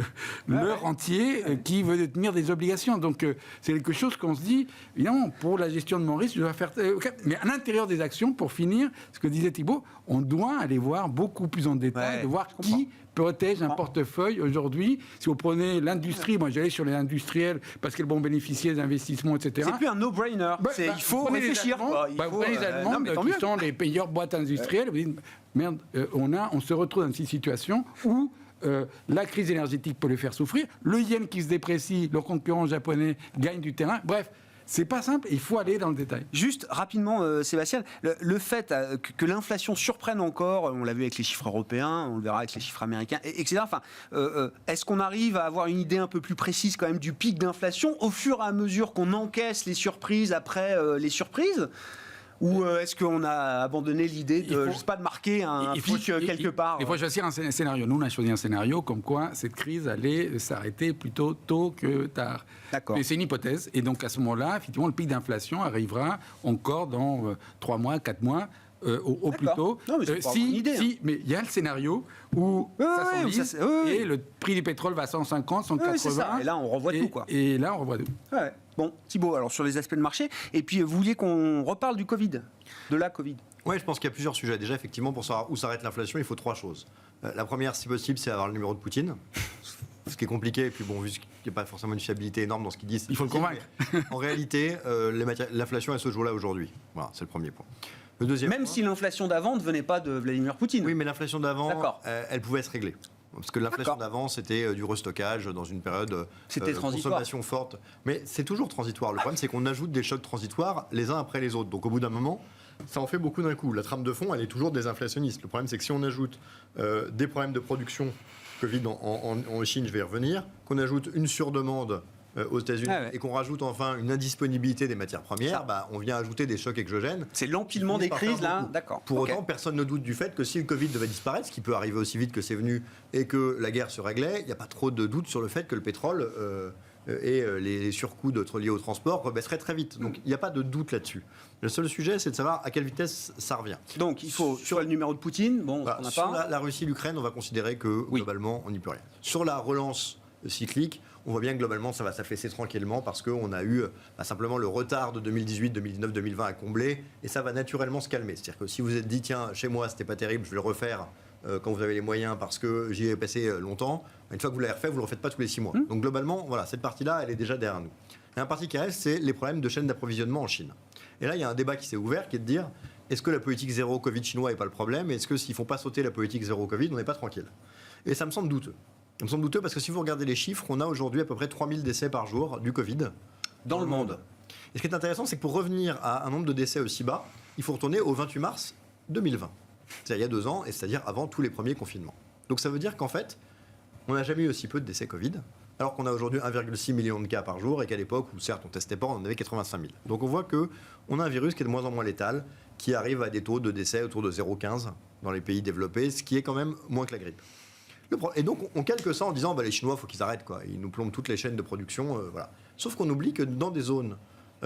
le rentier qui veut détenir des obligations. Donc, c'est quelque chose qu'on se dit, évidemment, pour la gestion de mon risque, je dois faire... Mais à l'intérieur des actions, pour finir, ce que disait Thibault, on doit aller voir beaucoup plus en détail, de voir qui protège un portefeuille aujourd'hui. Si vous prenez l'industrie, moi j'allais sur les industriels parce qu'elles vont bénéficier d'investissements, etc. C'est plus un no-brainer. Il faut réfléchir. Vous prenez les Allemands qui sont les meilleures boîtes industrielles. Vous dites, merde, on se retrouve dans une situation où la crise énergétique peut les faire souffrir. Le yen qui se déprécie, leurs concurrents japonais gagnent du terrain. Bref. C'est pas simple, il faut aller dans le détail. Juste rapidement, Sébastien, le fait que l'inflation surprenne encore, on l'a vu avec les chiffres européens, on le verra avec les chiffres américains, etc. Enfin, est-ce qu'on arrive à avoir une idée un peu plus précise quand même du pic d'inflation au fur et à mesure qu'on encaisse les surprises après les surprises? Ou est-ce qu'on a abandonné l'idée de, je sais pas, de marquer un pic quelque part? Il faut choisir un scénario. Nous, on a choisi un scénario comme quoi cette crise allait s'arrêter plutôt tôt que tard. D'accord. Mais c'est une hypothèse. Et donc, à ce moment-là, effectivement, le pic d'inflation arrivera encore dans 3 mois, 4 mois. Au plus tôt. Non, mais c'est une idée. Mais il y a le scénario où ça s'enlise et le prix du pétrole va à 150, 180. C'est ça. Et là, on revoit tout, quoi. Et là, on revoit tout. Ouais. Bon, Thibault, alors sur les aspects de marché, et puis vous vouliez qu'on reparle du Covid, de la Covid. Oui, je pense qu'il y a plusieurs sujets. Déjà, effectivement, pour savoir où s'arrête l'inflation, il faut 3 choses. La première, si possible, c'est avoir le numéro de Poutine. Ce qui est compliqué, et puis bon, vu qu'il n'y a pas forcément une fiabilité énorme dans ce qu'ils disent. Il faut le convaincre. En réalité, l'inflation, elle se joue là aujourd'hui. Voilà, c'est le premier point. Le deuxième Même point, si l'inflation d'avant ne venait pas de Vladimir Poutine. oui, mais l'inflation d'avant, D'accord. elle pouvait se régler. Parce que l'inflation D'accord. d'avant, c'était du restockage dans une période C'était transitoire. consommation forte. Mais c'est toujours transitoire. Le problème, c'est qu'on ajoute des chocs transitoires les uns après les autres. Donc au bout d'un moment, ça en fait beaucoup d'un coup. La trame de fond, elle est toujours désinflationniste. Le problème, c'est que si on ajoute des problèmes de production, Covid en Chine, je vais y revenir, qu'on ajoute une surdemande aux États-Unis et qu'on rajoute enfin une indisponibilité des matières premières, on vient ajouter des chocs exogènes. C'est l'empilement des crises, là, d'accord. Pour Ok. autant, personne ne doute du fait que si le Covid devait disparaître, ce qui peut arriver aussi vite que c'est venu, et que la guerre se réglait, il n'y a pas trop de doute sur le fait que le pétrole et les surcoûts d'autres liés au transport rebaisseraient très vite. Donc il n'y a pas de doute là-dessus. Le seul sujet, c'est de savoir à quelle vitesse ça revient. Donc il faut sur le numéro de Poutine, bon, Voilà, on n'a sur pas. la Russie, l'Ukraine, on va considérer que globalement, on n'y peut rien. Sur la relance cyclique, on voit bien que globalement, ça va s'affaisser tranquillement parce qu'on a eu simplement le retard de 2018, 2019, 2020 à combler et ça va naturellement se calmer. C'est-à-dire que si vous êtes dit, tiens, chez moi, c'était pas terrible, je vais le refaire quand vous avez les moyens parce que j'y ai passé longtemps, une fois que vous l'avez refait, vous le refaites pas tous les 6 mois. Donc globalement, voilà, cette partie-là, elle est déjà derrière nous. Et un parti qui reste, c'est les problèmes de chaîne d'approvisionnement en Chine. Et là, il y a un débat qui s'est ouvert qui est de dire, est-ce que la politique zéro Covid chinois n'est pas le problème? Est-ce que s'ils ne font pas sauter la politique zéro Covid, on n'est pas tranquille? Et ça me semble douteux. Ça me semble douteux parce que si vous regardez les chiffres, on a aujourd'hui à peu près 3000 décès par jour du Covid Dans le monde. Et ce qui est intéressant, c'est que pour revenir à un nombre de décès aussi bas, il faut retourner au 28 mars 2020. C'est-à-dire il y a 2 ans, et c'est-à-dire avant tous les premiers confinements. Donc ça veut dire qu'en fait, on n'a jamais eu aussi peu de décès Covid, alors qu'on a aujourd'hui 1,6 million de cas par jour, et qu'à l'époque, où certes on ne testait pas, on en avait 85 000. Donc on voit qu'on a un virus qui est de moins en moins létal, qui arrive à des taux de décès autour de 0,15 dans les pays développés, ce qui est quand même moins que la grippe. Et donc on calque ça en disant les Chinois, il faut qu'ils arrêtent, quoi. Ils nous plombent toutes les chaînes de production. Voilà. Sauf qu'on oublie que dans des zones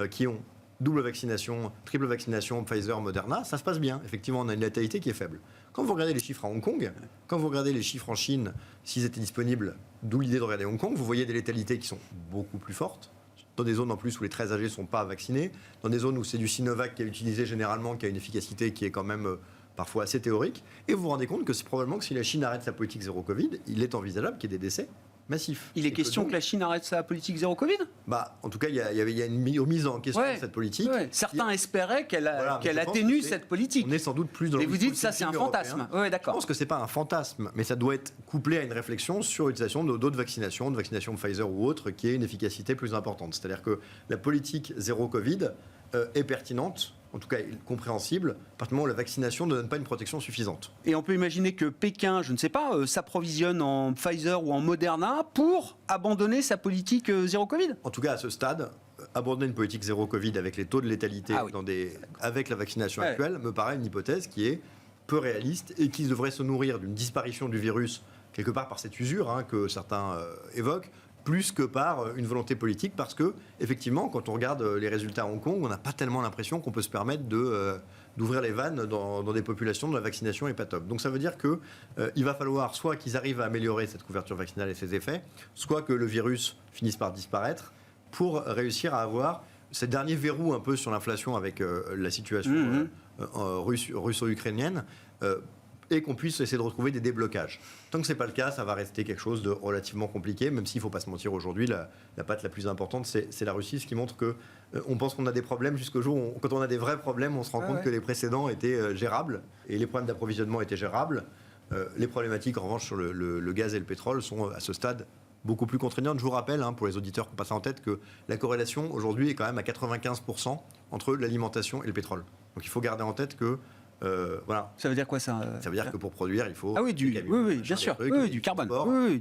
qui ont double vaccination, triple vaccination, Pfizer, Moderna, ça se passe bien. Effectivement, on a une létalité qui est faible. Quand vous regardez les chiffres à Hong Kong, quand vous regardez les chiffres en Chine, s'ils étaient disponibles, d'où l'idée de regarder Hong Kong, vous voyez des létalités qui sont beaucoup plus fortes. Dans des zones en plus où les très âgés ne sont pas vaccinés, dans des zones où c'est du Sinovac qui est utilisé généralement, qui a une efficacité qui est quand même parfois assez théorique, et vous vous rendez compte que c'est probablement que si la Chine arrête sa politique zéro Covid, il est envisageable qu'il y ait des décès massifs. Il est question que la Chine arrête sa politique zéro Covid? En tout cas, il y a une mise en question de cette politique. Ouais. Certains espéraient qu'elle je pense atténue que cette politique. On est sans doute plus dans Et le vous dites ça, c'est un fantasme. Oui, Je d'accord. pense que c'est pas un fantasme, mais ça doit être couplé à une réflexion sur l'utilisation d'autres vaccinations, de vaccinations Pfizer ou autres, qui ait une efficacité plus importante. C'est-à-dire que la politique zéro Covid est pertinente, en tout cas compréhensible, à partir du moment où la vaccination ne donne pas une protection suffisante. Et on peut imaginer que Pékin, je ne sais pas, s'approvisionne en Pfizer ou en Moderna pour abandonner sa politique zéro Covid. En tout cas, à ce stade, abandonner une politique zéro Covid avec les taux de létalité oui. avec la vaccination actuelle me paraît une hypothèse qui est peu réaliste et qui devrait se nourrir d'une disparition du virus, quelque part par cette usure que certains évoquent, plus que par une volonté politique, parce que, effectivement, quand on regarde les résultats à Hong Kong, on n'a pas tellement l'impression qu'on peut se permettre d'ouvrir les vannes dans des populations dont la vaccination n'est pas top. Donc ça veut dire qu'il va falloir soit qu'ils arrivent à améliorer cette couverture vaccinale et ses effets, soit que le virus finisse par disparaître, pour réussir à avoir ces derniers verrous un peu sur l'inflation avec la situation russo-ukrainienne, et qu'on puisse essayer de retrouver des déblocages. Tant que ce n'est pas le cas, ça va rester quelque chose de relativement compliqué, même s'il ne faut pas se mentir aujourd'hui, la patte la plus importante, c'est la Russie, ce qui montre qu'on pense qu'on a des problèmes jusqu'au jour où, quand on a des vrais problèmes, on se rend compte que les précédents étaient gérables, et les problèmes d'approvisionnement étaient gérables. Les problématiques, en revanche, sur le gaz et le pétrole sont, à ce stade, beaucoup plus contraignantes. Je vous rappelle, pour les auditeurs qui ont passé en tête, que la corrélation, aujourd'hui, est quand même à 95% entre l'alimentation et le pétrole. Donc il faut garder en tête que voilà. Ça veut dire quoi ça? Ça veut dire que pour produire, il faut bien sûr, du carbone.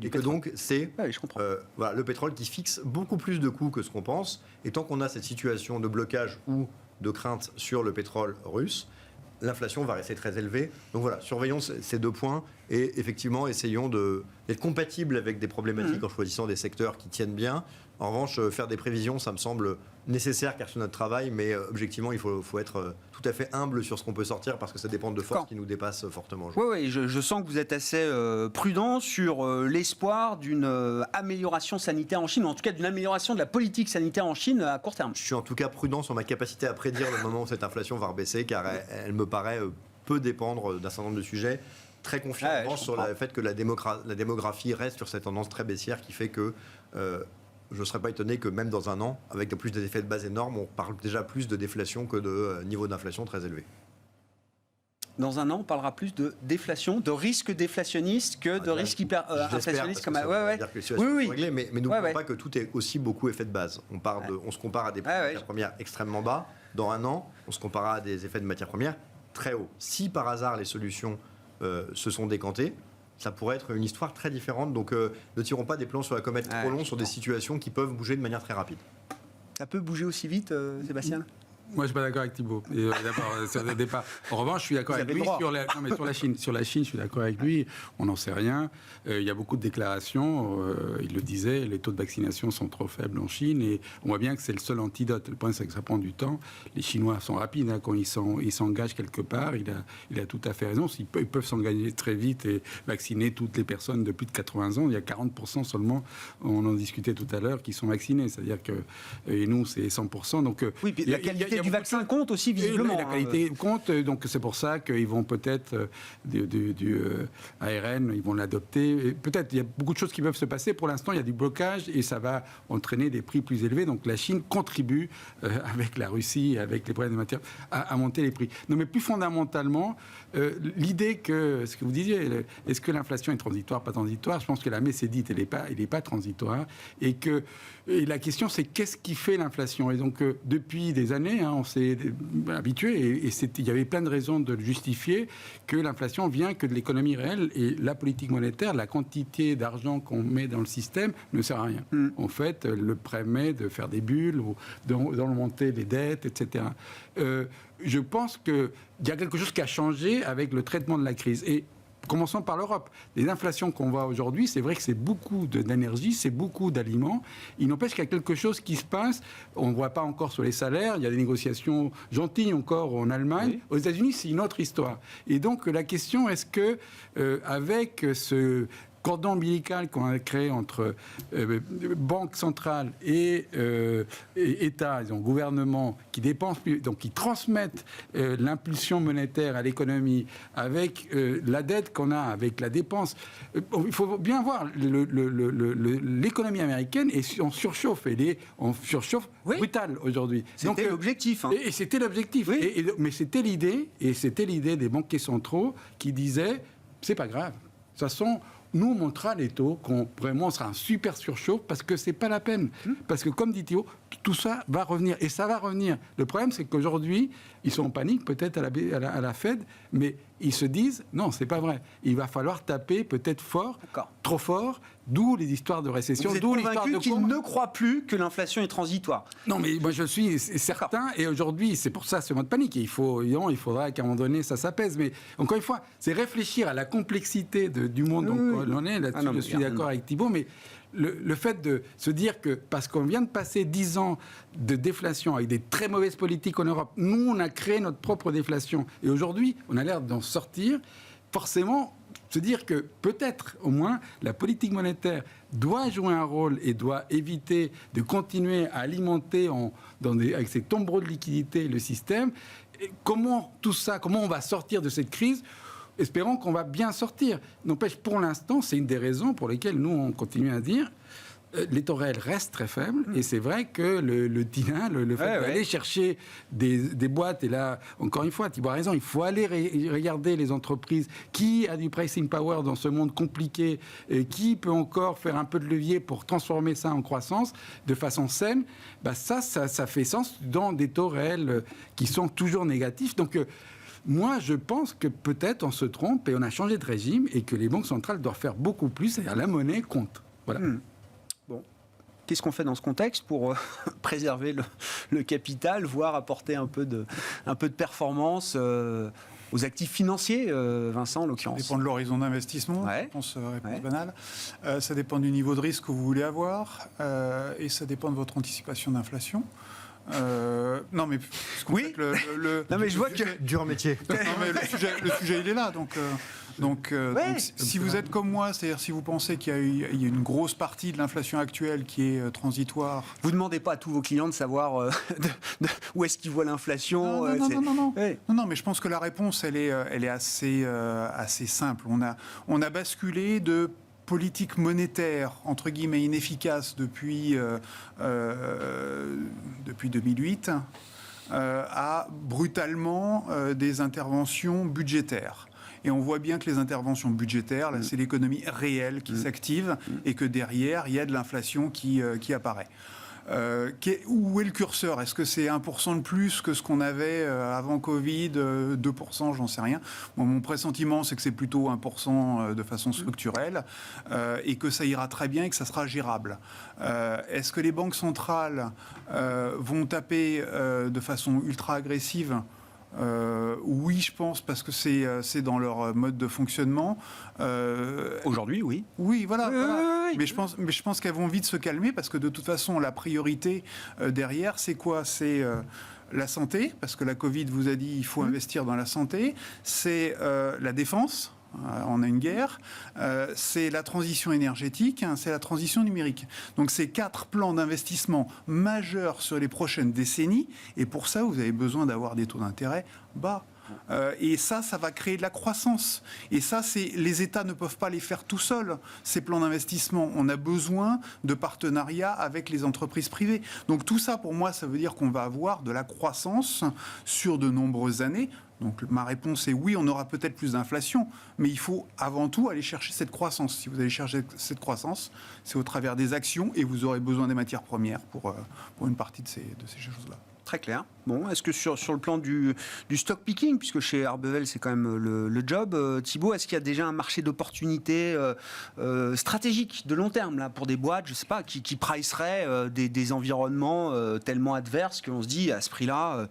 Et que donc c'est je comprends. le pétrole qui fixe beaucoup plus de coûts que ce qu'on pense. Et tant qu'on a cette situation de blocage ou de crainte sur le pétrole russe, l'inflation va rester très élevée. Donc voilà, surveillons ces 2 points et effectivement essayons d'être compatibles avec des problématiques en choisissant des secteurs qui tiennent bien, En revanche, faire des prévisions, ça me semble nécessaire car c'est notre travail, mais objectivement, il faut être tout à fait humble sur ce qu'on peut sortir parce que ça dépend de forces qui nous dépassent fortement. Oui, je sens que vous êtes assez prudent sur l'espoir d'une amélioration sanitaire en Chine, ou en tout cas d'une amélioration de la politique sanitaire en Chine à court terme. Je suis en tout cas prudent sur ma capacité à prédire le moment où cette inflation va rebaisser car elle me paraît peu dépendre d'un certain nombre de sujets. Très confiant sur le fait que la démographie reste sur cette tendance très baissière qui fait que je ne serais pas étonné que même dans un an, avec plus des effets de base énormes, on parle déjà plus de déflation que de niveau d'inflation très élevé. Dans un an, on parlera plus de déflation, de risque déflationniste que de risque inflationniste. Comme réglé, mais n'oublions pas que tout est aussi beaucoup effet de base. On se compare à des matières premières extrêmement bas. Dans un an, on se comparera à des effets de matières premières très hauts. Si par hasard les solutions se sont décantées, ça pourrait être une histoire très différente. Donc ne tirons pas des plans sur la comète trop longs sur des situations qui peuvent bouger de manière très rapide. Ça peut bouger aussi vite, Sébastien ? Moi, je ne suis pas d'accord avec Thibault. En revanche, je suis d'accord avec lui sur la Chine. Sur la Chine, je suis d'accord avec lui. On n'en sait rien. Il y a beaucoup de déclarations. Il le disait, les taux de vaccination sont trop faibles en Chine. Et on voit bien que c'est le seul antidote. Le problème, c'est que ça prend du temps. Les Chinois sont rapides quand ils s'engagent quelque part. Il a tout à fait raison. Ils peuvent s'engager très vite et vacciner toutes les personnes de plus de 80 ans. Il y a 40% seulement, on en discutait tout à l'heure, qui sont vaccinés. C'est-à-dire que et nous, c'est 100%. Donc, oui, puis la qualité du vaccin compte aussi visiblement. La qualité compte, donc c'est pour ça qu'ils vont peut-être du ARN, ils vont l'adopter. Peut-être, il y a beaucoup de choses qui peuvent se passer. Pour l'instant, il y a du blocage et ça va entraîner des prix plus élevés. Donc la Chine contribue, avec la Russie, avec les problèmes de matière, à monter les prix. Non, mais plus fondamentalement, l'idée que, ce que vous disiez, est-ce que l'inflation est transitoire, pas transitoire ? Je pense que la messe est dite, elle n'est pas transitoire. Et la question, c'est qu'est-ce qui fait l'inflation ? Et donc, depuis des années, on s'est habitué, et il y avait plein de raisons de le justifier, que l'inflation vient que de l'économie réelle, et la politique monétaire, la quantité d'argent qu'on met dans le système ne sert à rien. En fait, le permet de faire des bulles, ou d'augmenter les dettes, etc. Je pense qu'il y a quelque chose qui a changé avec le traitement de la crise. Et commençons par l'Europe. Les inflations qu'on voit aujourd'hui, c'est vrai que c'est beaucoup d'énergie, c'est beaucoup d'aliments. Il n'empêche qu'il y a quelque chose qui se passe. On ne voit pas encore sur les salaires. Il y a des négociations gentilles encore en Allemagne. Oui. Aux États-Unis, c'est une autre histoire. Et donc, la question, est-ce que, avec ce cordon ombilical qu'on a créé entre banque centrale et État, disons, gouvernement, qui dépensent plus, donc qui transmettent l'impulsion monétaire à l'économie, avec la dette qu'on a, avec la dépense. Il faut bien voir, l'économie américaine est en surchauffe, brutale aujourd'hui. C'était l'objectif. Et c'était l'objectif. Oui. Mais c'était l'idée des banquiers centraux qui disaient, c'est pas grave. De toute façon, nous, on montrera les taux, qu'on vraiment sera un super surchauffe, parce que c'est pas la peine. Parce que, comme dit Théo, tout ça va revenir. Et ça va revenir. Le problème, c'est qu'aujourd'hui, ils sont en panique, peut-être à la Fed, mais ils se disent, non, c'est pas vrai. Il va falloir taper peut-être fort, trop fort, d'où les histoires de récession. Vous êtes convaincu qu'ils ne croient plus que l'inflation est transitoire ? Non, mais moi, je suis certain. Et aujourd'hui, c'est pour ça ce mode panique. Il faudra qu'à un moment donné, ça s'apaise. Mais encore une fois, c'est réfléchir à la complexité du monde dont on est. Là-dessus, je suis d'accord avec Thibault. Mais le fait de se dire que, parce qu'on vient de passer 10 ans de déflation avec des très mauvaises politiques en Europe, nous, on a créé notre propre déflation. Et aujourd'hui, on a l'air d'en sortir. Forcément, se dire que peut-être, au moins, la politique monétaire doit jouer un rôle et doit éviter de continuer à alimenter avec ces tombereaux de liquidités le système. Et comment on va sortir de cette crise ? Espérons qu'on va bien sortir. N'empêche, pour l'instant, c'est une des raisons pour lesquelles nous, on continue à dire les taux réels restent très faibles. Et c'est vrai que le TINA, le fait d'aller chercher des boîtes, et là, encore une fois, Thibault a raison, il faut aller regarder les entreprises qui a du pricing power dans ce monde compliqué, et qui peut encore faire un peu de levier pour transformer ça en croissance de façon saine. Ça fait sens dans des taux réels qui sont toujours négatifs. Donc, moi, je pense que peut-être on se trompe et on a changé de régime et que les banques centrales doivent faire beaucoup plus, c'est-à-dire la monnaie compte. Voilà. Bon. Qu'est-ce qu'on fait dans ce contexte pour préserver le capital, voire apporter un peu de performance aux actifs financiers, Vincent, en Ça l'occurrence. dépend de l'horizon d'investissement, Ouais. réponse Ouais. banale. Ça dépend du niveau de risque que vous voulez avoir et ça dépend de votre anticipation d'inflation. Non, mais Oui. Non, mais je vois que... Dur métier. Non, mais le sujet, il est là. Donc, Ouais. si vous êtes comme moi, c'est-à-dire si vous pensez qu'il y a une grosse partie de l'inflation actuelle qui est transitoire. Vous ne demandez pas à tous vos clients de savoir où est-ce qu'ils voient l'inflation. Non. Ouais. Non, mais je pense que la réponse, elle est assez simple. On a basculé de politique monétaire, entre guillemets, inefficace depuis 2008 à brutalement des interventions budgétaires. Et on voit bien que les interventions budgétaires, là, c'est l'économie réelle qui s'active et que derrière, il y a de l'inflation qui apparaît. Où est le curseur? Est-ce que c'est 1% de plus que ce qu'on avait avant Covid, 2%, j'en sais rien. Bon, mon pressentiment, c'est que c'est plutôt 1% de façon structurelle et que ça ira très bien et que ça sera gérable. Est-ce que les banques centrales vont taper de façon ultra agressive? Oui, je pense, parce que c'est dans leur mode de fonctionnement. Aujourd'hui, oui. Oui, voilà. Oui. Mais je pense qu'elles vont vite se calmer, parce que de toute façon, la priorité derrière, c'est quoi? C'est la santé, parce que la Covid vous a dit il faut investir dans la santé. C'est la défense. On a une guerre, c'est la transition énergétique, c'est la transition numérique. Donc c'est 4 plans d'investissement majeurs sur les prochaines décennies, et pour ça vous avez besoin d'avoir des taux d'intérêt bas. Et ça va créer de la croissance. Et ça, les États ne peuvent pas les faire tout seuls, ces plans d'investissement. On a besoin de partenariats avec les entreprises privées. Donc tout ça, pour moi, ça veut dire qu'on va avoir de la croissance sur de nombreuses années. Donc ma réponse est oui, on aura peut-être plus d'inflation, mais il faut avant tout aller chercher cette croissance. Si vous allez chercher cette croissance, c'est au travers des actions, et vous aurez besoin des matières premières pour une partie de ces choses-là. Très clair. Bon, est-ce que sur le plan du stock picking, puisque chez Arbevel c'est quand même le job, Thibault, est-ce qu'il y a déjà un marché d'opportunités stratégiques de long terme là, pour des boîtes, je sais pas, qui priceraient des environnements tellement adverses qu'on se dit à ce prix-là,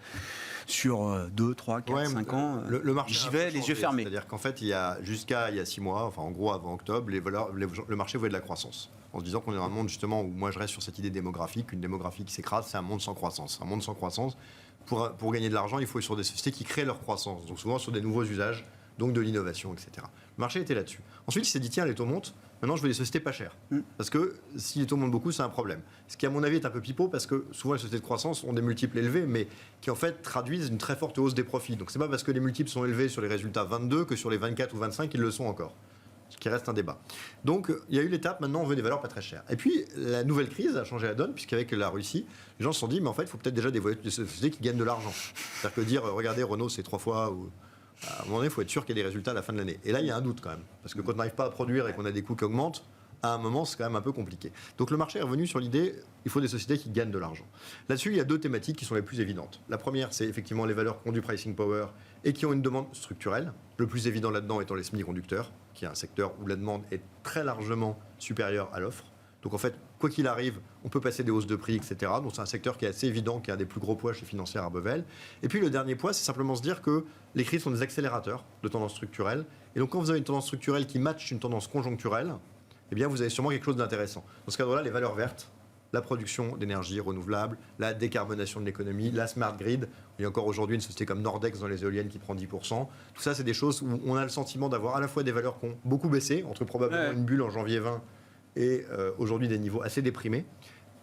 sur 2, 3, 4, 5 ans, le marché j'y a un vais peu les changé. yeux fermés. C'est-à-dire qu'en fait, il y a 6 mois, enfin en gros avant octobre, le marché voulait de la croissance. En se disant qu'on est dans un monde justement où moi je reste sur cette idée démographique, une démographie qui s'écrase, c'est un monde sans croissance. Un monde sans croissance, pour gagner de l'argent, il faut être sur des sociétés qui créent leur croissance, donc souvent sur des nouveaux usages, donc de l'innovation, etc. Le marché était là-dessus. Ensuite, il s'est dit, tiens, les taux montent, maintenant je veux des sociétés pas chères. Parce que si les taux montent beaucoup, c'est un problème. Ce qui, à mon avis, est un peu pipeau, parce que souvent les sociétés de croissance ont des multiples élevés, mais qui en fait traduisent une très forte hausse des profits. Donc c'est pas parce que les multiples sont élevés sur les résultats 22 que sur les 24 ou 25, ils le sont encore. Ce qui reste un débat. Donc il y a eu l'étape, maintenant on veut des valeurs pas très chères. Et puis la nouvelle crise a changé la donne, puisqu'avec la Russie, les gens se sont dit, mais en fait, il faut peut-être déjà des sociétés qui gagnent de l'argent. C'est-à-dire que dire, regardez, Renault, c'est 3 fois... Ou... À un moment donné, il faut être sûr qu'il y ait des résultats à la fin de l'année. Et là, il y a un doute quand même. Parce que quand on n'arrive pas à produire et qu'on a des coûts qui augmentent, à un moment, c'est quand même un peu compliqué. Donc le marché est revenu sur l'idée, il faut des sociétés qui gagnent de l'argent. Là-dessus, il y a 2 thématiques qui sont les plus évidentes. La première, c'est effectivement les valeurs qui ont du pricing power et qui ont une demande structurelle. Le plus évident là-dedans étant les semi-conducteurs, qui est un secteur où la demande est très largement supérieure à l'offre. Donc en fait, quoi qu'il arrive, on peut passer des hausses de prix, etc. Donc c'est un secteur qui est assez évident, qui a un des plus gros poids chez Financière Arbevel. Et puis le dernier poids, c'est simplement se dire que les crises sont des accélérateurs de tendances structurelles. Et donc quand vous avez une tendance structurelle qui matche une tendance conjoncturelle, eh bien vous avez sûrement quelque chose d'intéressant. Dans ce cadre-là, les valeurs vertes, la production d'énergie renouvelable, la décarbonation de l'économie, la smart grid. Il y a encore aujourd'hui une société comme Nordex dans les éoliennes qui prend 10%. Tout ça, c'est des choses où on a le sentiment d'avoir à la fois des valeurs qui ont beaucoup baissé, entre probablement une bulle en janvier 20 et aujourd'hui des niveaux assez déprimés,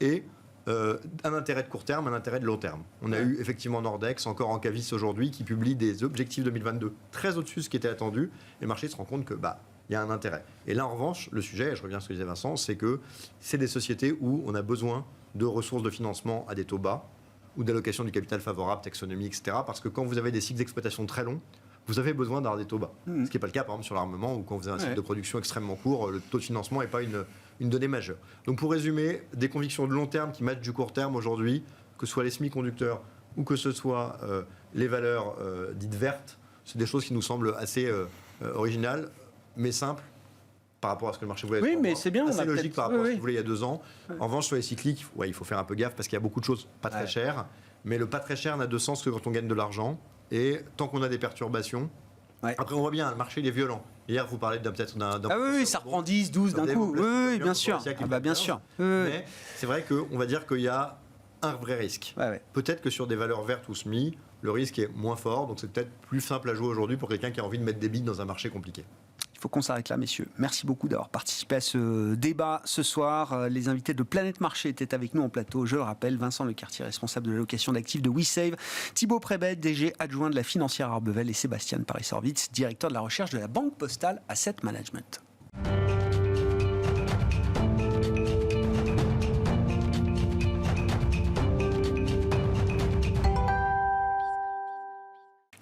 et un intérêt de court terme, un intérêt de long terme. On a eu effectivement Nordex, encore en Cavis aujourd'hui, qui publie des objectifs 2022 très au-dessus de ce qui était attendu, et le marché se rend compte que il y a un intérêt. Et là, en revanche, le sujet, et je reviens à ce que disait Vincent, c'est que c'est des sociétés où on a besoin de ressources de financement à des taux bas, ou d'allocation du capital favorable, taxonomie, etc. Parce que quand vous avez des cycles d'exploitation très longs, vous avez besoin d'avoir des taux bas. Ce qui n'est pas le cas, par exemple, sur l'armement, où quand vous avez un cycle de production extrêmement court, le taux de financement n'est pas une donnée majeure. Donc pour résumer, des convictions de long terme qui matchent du court terme aujourd'hui, que ce soit les semi-conducteurs ou que ce soit les valeurs dites vertes, c'est des choses qui nous semblent assez originales, mais simples par rapport à ce que le marché voulait. Oui, mais c'est bien. C'est logique par rapport à ce qu'il voulait il y a 2 ans. En revanche, sur les cycliques, il faut faire un peu gaffe parce qu'il y a beaucoup de choses pas très chères. Mais le pas très cher n'a de sens que quand on gagne de l'argent. Et tant qu'on a des perturbations, Ouais. Après, on voit bien, le marché il est violent. Hier, vous parlez peut-être d'un. Ah oui, ça reprend 10, 12 d'un coup. Oui, bien sûr. Bien sûr. Mais c'est vrai qu'on va dire qu'il y a un vrai risque. Ouais. Peut-être que sur des valeurs vertes ou SMI, le risque est moins fort. Donc c'est peut-être plus simple à jouer aujourd'hui pour quelqu'un qui a envie de mettre des billes dans un marché compliqué. Il faut qu'on s'arrête là, messieurs. Merci beaucoup d'avoir participé à ce débat ce soir. Les invités de Planète Marché étaient avec nous en plateau. Je le rappelle, Vincent Lecartier, responsable de l'allocation d'actifs de WeSave, Thibaut Prébet, DG adjoint de la financière Arbevel, et Sébastien Paris-Sorvitz, directeur de la recherche de la Banque Postale Asset Management.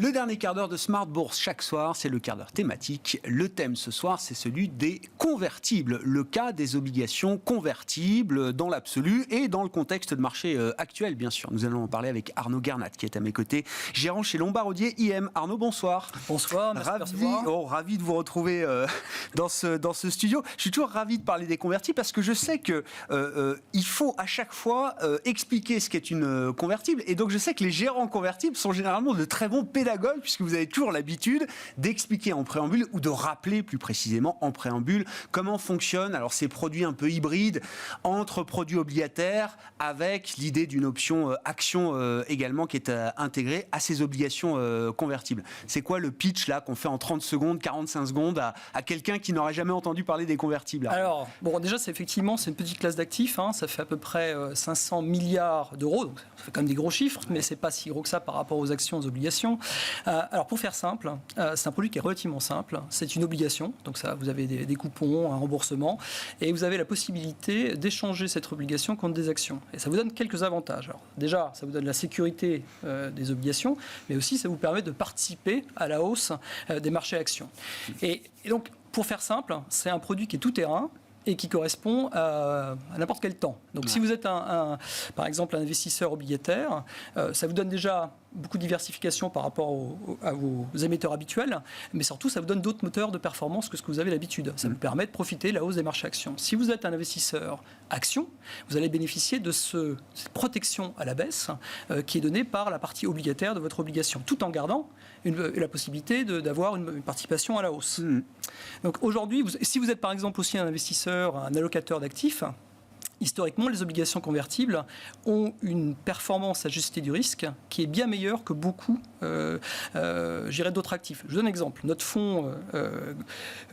Le dernier quart d'heure de Smart Bourse chaque soir, c'est le quart d'heure thématique. Le thème ce soir, c'est celui des convertibles. Le cas des obligations convertibles dans l'absolu et dans le contexte de marché actuel, bien sûr. Nous allons en parler avec Arnaud Gernat, qui est à mes côtés, gérant chez Lombard Odier IM. Arnaud, bonsoir. Bonsoir, merci de recevoir. Ravi de vous retrouver dans ce studio. Je suis toujours ravi de parler des convertibles parce que je sais que il faut à chaque fois expliquer ce qu'est une convertible. Et donc je sais que les gérants convertibles sont généralement de très bons pédagogues, puisque vous avez toujours l'habitude d'expliquer en préambule ou de rappeler plus précisément en préambule comment fonctionnent alors ces produits un peu hybrides entre produits obligataires avec l'idée d'une option action également qui est intégrée à ces obligations convertibles. C'est quoi le pitch là qu'on fait en 30 secondes, 45 secondes à quelqu'un qui n'aurait jamais entendu parler des convertibles là? Alors, bon, déjà, c'est une petite classe d'actifs, hein, ça fait à peu près 500 milliards d'euros, donc ça fait quand même des gros chiffres, mais c'est pas si gros que ça par rapport aux actions, aux obligations. Alors pour faire simple, c'est un produit qui est relativement simple. C'est une obligation, donc ça, vous avez des coupons, un remboursement, et vous avez la possibilité d'échanger cette obligation contre des actions. Et ça vous donne quelques avantages. Alors, déjà, ça vous donne la sécurité des obligations, mais aussi ça vous permet de participer à la hausse des marchés actions. Et donc, pour faire simple, c'est un produit qui est tout terrain et qui correspond à n'importe quel temps. Donc si vous êtes par exemple un investisseur obligataire, ça vous donne déjà beaucoup de diversification par rapport à vos émetteurs habituels, mais surtout ça vous donne d'autres moteurs de performance que ce que vous avez l'habitude. Ça vous permet de profiter de la hausse des marchés actions. Si vous êtes un investisseur action, vous allez bénéficier de cette protection à la baisse qui est donnée par la partie obligataire de votre obligation, tout en gardant la possibilité d'avoir une participation à la hausse. Donc aujourd'hui, si vous êtes par exemple aussi un investisseur, un allocateur d'actifs, historiquement, les obligations convertibles ont une performance ajustée du risque qui est bien meilleure que beaucoup d'autres actifs. Je vous donne un exemple. Notre fonds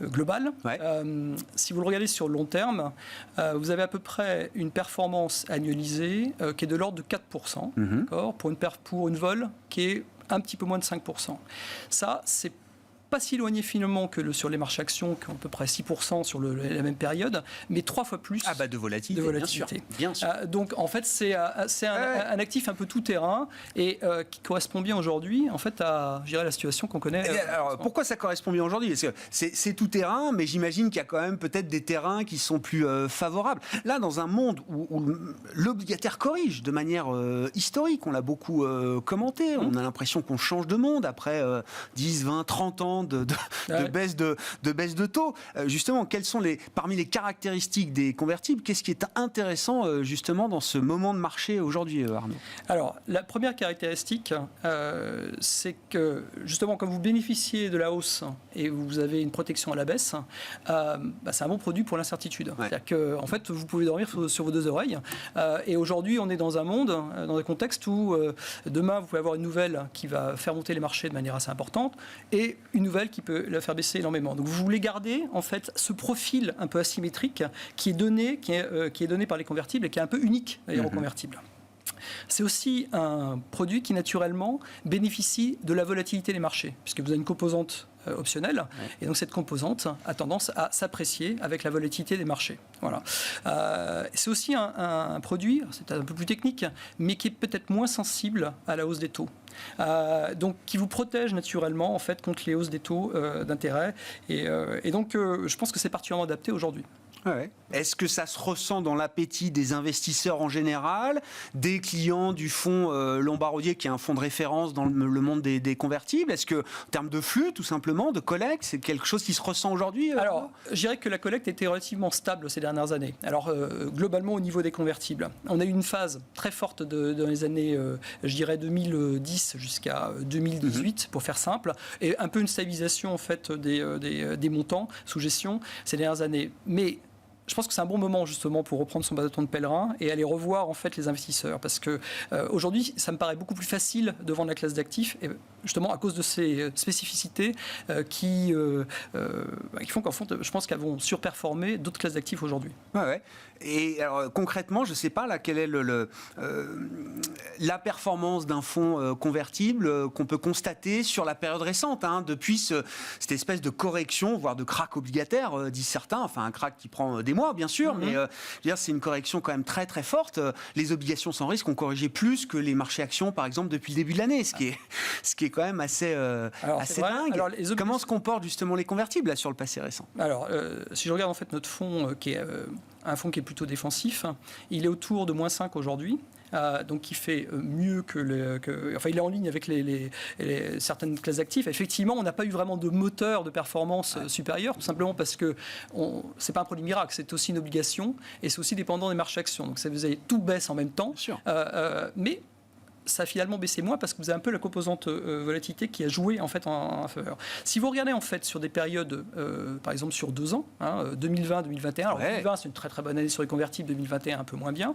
global, si vous le regardez sur le long terme, vous avez à peu près une performance annualisée qui est de l'ordre de 4%, pour une vol qui est un petit peu moins de 5%. Ça, c'est pas si éloigné finalement que sur les marchés actions, qui ont à peu près 6% sur la même période, mais 3 fois plus de volatilité. Bien sûr. Donc en fait, c'est un actif un peu tout terrain et qui correspond bien aujourd'hui en fait à la situation qu'on connaît. Alors pourquoi ça correspond bien aujourd'hui? Parce que c'est tout terrain, mais j'imagine qu'il y a quand même peut-être des terrains qui sont plus favorables. Là, dans un monde où l'obligataire corrige de manière historique, on l'a beaucoup commenté, on a l'impression qu'on change de monde après 10, 20, 30 ans de baisse de taux. Justement, quelles sont parmi les caractéristiques des convertibles, qu'est-ce qui est intéressant justement dans ce moment de marché aujourd'hui, Arnaud? Alors, la première caractéristique, c'est que justement, quand vous bénéficiez de la hausse et vous avez une protection à la baisse, c'est un bon produit pour l'incertitude. C'est-à-dire que, en fait, vous pouvez dormir sur vos deux oreilles. Et aujourd'hui, on est dans un monde, dans un contexte où demain, vous pouvez avoir une nouvelle qui va faire monter les marchés de manière assez importante et une nouvelle qui peut la faire baisser énormément. Donc vous voulez garder en fait ce profil un peu asymétrique qui est donné par les convertibles et qui est un peu unique d'ailleurs aux convertibles. C'est aussi un produit qui naturellement bénéficie de la volatilité des marchés, puisque vous avez une composante optionnelle, et donc cette composante a tendance à s'apprécier avec la volatilité des marchés. Voilà. C'est aussi un produit, c'est un peu plus technique, mais qui est peut-être moins sensible à la hausse des taux. Donc qui vous protège naturellement en fait contre les hausses des taux d'intérêt, et donc je pense que c'est particulièrement adapté aujourd'hui. Ouais. Est-ce que ça se ressent dans l'appétit des investisseurs en général, des clients du fonds Lombard Odier, qui est un fonds de référence dans le monde des convertibles? Est-ce que, en termes de flux, tout simplement, versement, de collecte? C'est quelque chose qui se ressent aujourd'hui? Alors, je dirais que la collecte était relativement stable ces dernières années. Alors, globalement, au niveau des convertibles, on a eu une phase très forte dans les années, je dirais, 2010 jusqu'à 2018, pour faire simple, et un peu une stabilisation, en fait, des montants sous gestion ces dernières années. Mais je pense que c'est un bon moment justement pour reprendre son bâton de pèlerin et aller revoir en fait les investisseurs, parce que aujourd'hui ça me paraît beaucoup plus facile de vendre la classe d'actifs, et justement à cause de ces spécificités qui font qu'en fait je pense qu'elles vont surperformer d'autres classes d'actifs aujourd'hui. Ouais. Et alors, concrètement, je ne sais pas là, quelle est la performance d'un fonds convertible qu'on peut constater sur la période récente, depuis cette espèce de correction, voire de crack obligataire, disent certains, enfin un crack qui prend des mois bien sûr, mais je veux dire, c'est une correction quand même très très forte. Les obligations sans risque ont corrigé plus que les marchés actions par exemple depuis le début de l'année, ce qui est quand même assez dingue. Alors, comment se comportent justement les convertibles là, sur le passé récent? Alors, si je regarde en fait notre fonds qui est un fonds qui est plutôt défensif, il est autour de -5 aujourd'hui. Donc, il fait mieux enfin, il est en ligne avec certaines classes d'actifs. Effectivement, on n'a pas eu vraiment de moteur de performance supérieur, tout simplement parce que c'est pas un produit miracle, c'est aussi une obligation et c'est aussi dépendant des marchés actions. Donc, ça vous avez tout baisse en même temps. Mais ça a finalement baissé moins parce que vous avez un peu la composante volatilité qui a joué en fait en faveur. Si vous regardez en fait sur des périodes, par exemple sur 2 ans, 2020-2021, alors 2020 c'est une très très bonne année sur les convertibles, 2021 un peu moins bien.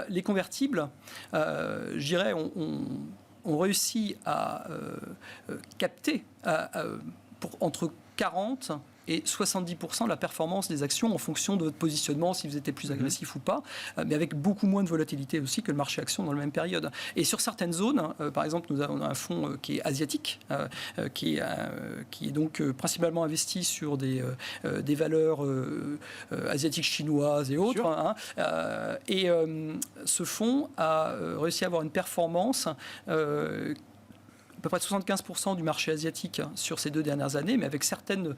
Les convertibles, je dirais, ont réussi à capter entre 40 et 70% de la performance des actions en fonction de votre positionnement, si vous étiez plus agressif ou pas, mais avec beaucoup moins de volatilité aussi que le marché action dans la même période. Et sur certaines zones, par exemple, nous avons un fonds qui est asiatique, qui est donc principalement investi sur des valeurs asiatiques, chinoises et autres. Ce fonds a réussi à avoir une performance à peu près 75% du marché asiatique sur ces 2 dernières années, mais avec certaines,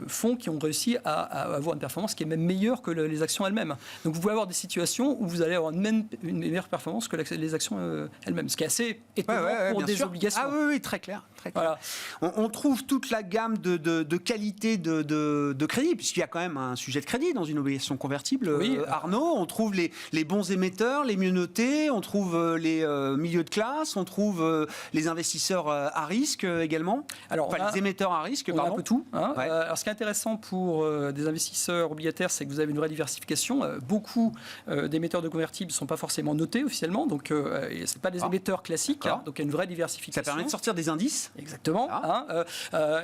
fonds qui ont réussi à avoir une performance qui est même meilleure que les actions elles-mêmes. Donc vous pouvez avoir des situations où vous allez avoir une meilleure performance que les actions elles-mêmes, ce qui est assez étonnant pour des obligations. Ah oui, très clair. Très clair. Voilà. On trouve toute la gamme de qualité de crédit, puisqu'il y a quand même un sujet de crédit dans une obligation convertible. Arnaud, on trouve les bons émetteurs, les mieux notés, on trouve les milieux de classe, on trouve les investisseurs à risque également. Alors, les émetteurs à risque, pardon. On a un peu tout. Alors, ce qui est intéressant pour des investisseurs obligataires, c'est que vous avez une vraie diversification. Beaucoup d'émetteurs de convertibles ne sont pas forcément notés officiellement, donc ce n'est pas des émetteurs classiques, donc il y a une vraie diversification. Ça permet de sortir des indices. Exactement.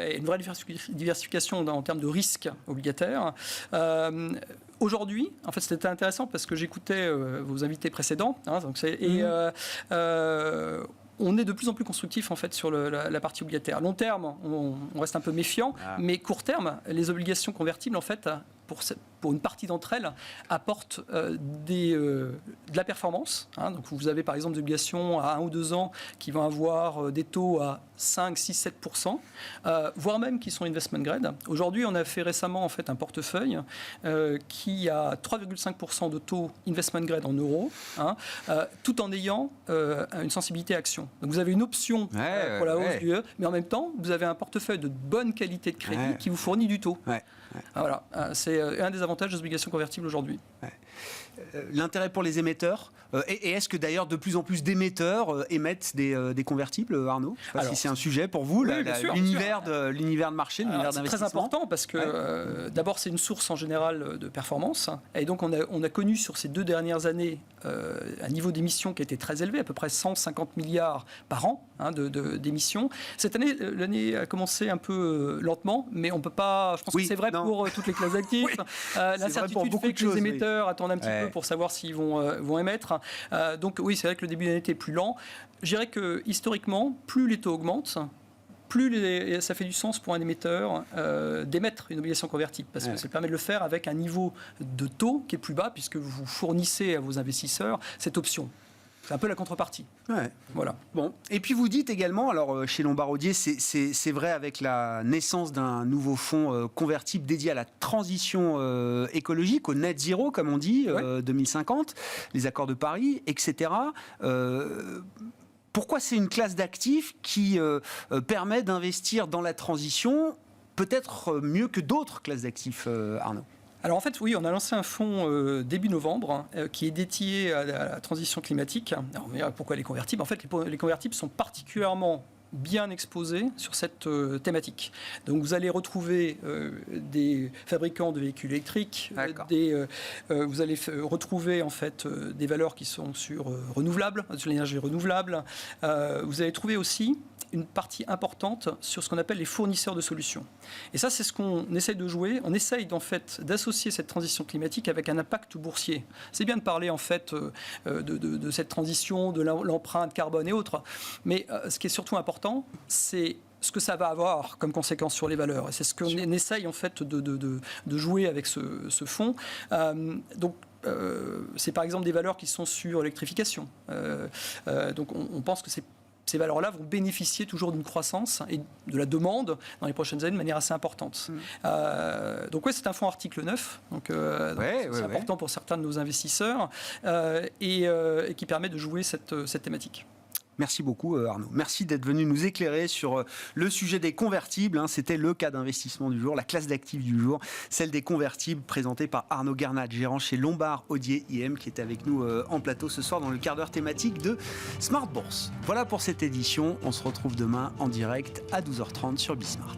Et une vraie diversification en termes de risque obligataire. Aujourd'hui, en fait, c'était intéressant parce que j'écoutais vos invités précédents, on est de plus en plus constructif en fait sur la partie obligataire. Long terme, on reste un peu méfiant, mais court terme, les obligations convertibles en fait, pour une partie d'entre elles, apportent de la performance. Donc vous avez par exemple des obligations à 1 ou 2 ans qui vont avoir des taux à 5, 6, 7%, voire même qui sont investment grade. Aujourd'hui, on a fait récemment en fait un portefeuille qui a 3,5% de taux investment grade en euros, tout en ayant une sensibilité action. Donc vous avez une option pour la hausse du mais en même temps, vous avez un portefeuille de bonne qualité de crédit qui vous fournit du taux. Voilà, c'est un des avantages des obligations convertibles aujourd'hui. L'intérêt pour les émetteurs, et est-ce que d'ailleurs de plus en plus d'émetteurs émettent des convertibles, Arnaud? Je ne sais pas si c'est un sujet pour vous, l'univers de marché, l'univers d'investissement. C'est très important parce que d'abord c'est une source en général de performance, et donc on a connu sur ces 2 dernières années un niveau d'émissions qui était très élevé, à peu près 150 milliards par an d'émissions. Cette année, l'année a commencé un peu lentement, mais on peut pas. Je pense que c'est vrai pour toutes les classes d'actifs. L'incertitude fait que les émetteurs attendent un petit peu pour savoir s'ils vont émettre. Donc oui, c'est vrai que le début d'année était plus lent. Je dirais que historiquement, plus les taux augmentent, plus ça fait du sens pour un émetteur d'émettre une obligation convertible, parce que ça permet de le faire avec un niveau de taux qui est plus bas, puisque vous fournissez à vos investisseurs cette option. C'est un peu la contrepartie. Voilà. Bon. Et puis vous dites également, alors chez Lombard Odier, c'est vrai avec la naissance d'un nouveau fonds convertible dédié à la transition écologique, au net zéro, comme on dit, 2050, les accords de Paris, etc. Pourquoi c'est une classe d'actifs qui permet d'investir dans la transition peut-être mieux que d'autres classes d'actifs, Arnaud? Alors en fait, oui, on a lancé un fonds début novembre qui est dédié à la transition climatique. Alors, on verra pourquoi les convertibles? En fait, les convertibles sont particulièrement bien exposés sur cette thématique. Donc vous allez retrouver des fabricants de véhicules électriques, vous allez retrouver en fait des valeurs qui sont sur sur l'énergie renouvelable. Vous allez trouver aussi une partie importante sur ce qu'on appelle les fournisseurs de solutions. Et ça, c'est ce qu'on essaye de jouer. On essaye en fait d'associer cette transition climatique avec un impact boursier. C'est bien de parler en fait de cette transition, de l'empreinte carbone et autres. Mais ce qui est surtout important, c'est ce que ça va avoir comme conséquence sur les valeurs. Et c'est ce qu'on essaye en fait de jouer avec ce fonds. C'est par exemple des valeurs qui sont sur l'électrification. Donc on pense que ces valeurs-là vont bénéficier toujours d'une croissance et de la demande dans les prochaines années de manière assez importante. Donc oui, c'est un fonds article 9, donc c'est important pour certains de nos investisseurs et qui permet de jouer cette thématique. Merci beaucoup Arnaud. Merci d'être venu nous éclairer sur le sujet des convertibles. C'était le cas d'investissement du jour, la classe d'actifs du jour, celle des convertibles présentée par Arnaud Gernat, gérant chez Lombard Odier IM, qui est avec nous en plateau ce soir dans le quart d'heure thématique de Smart Bourse. Voilà pour cette édition. On se retrouve demain en direct à 12h30 sur Bismart.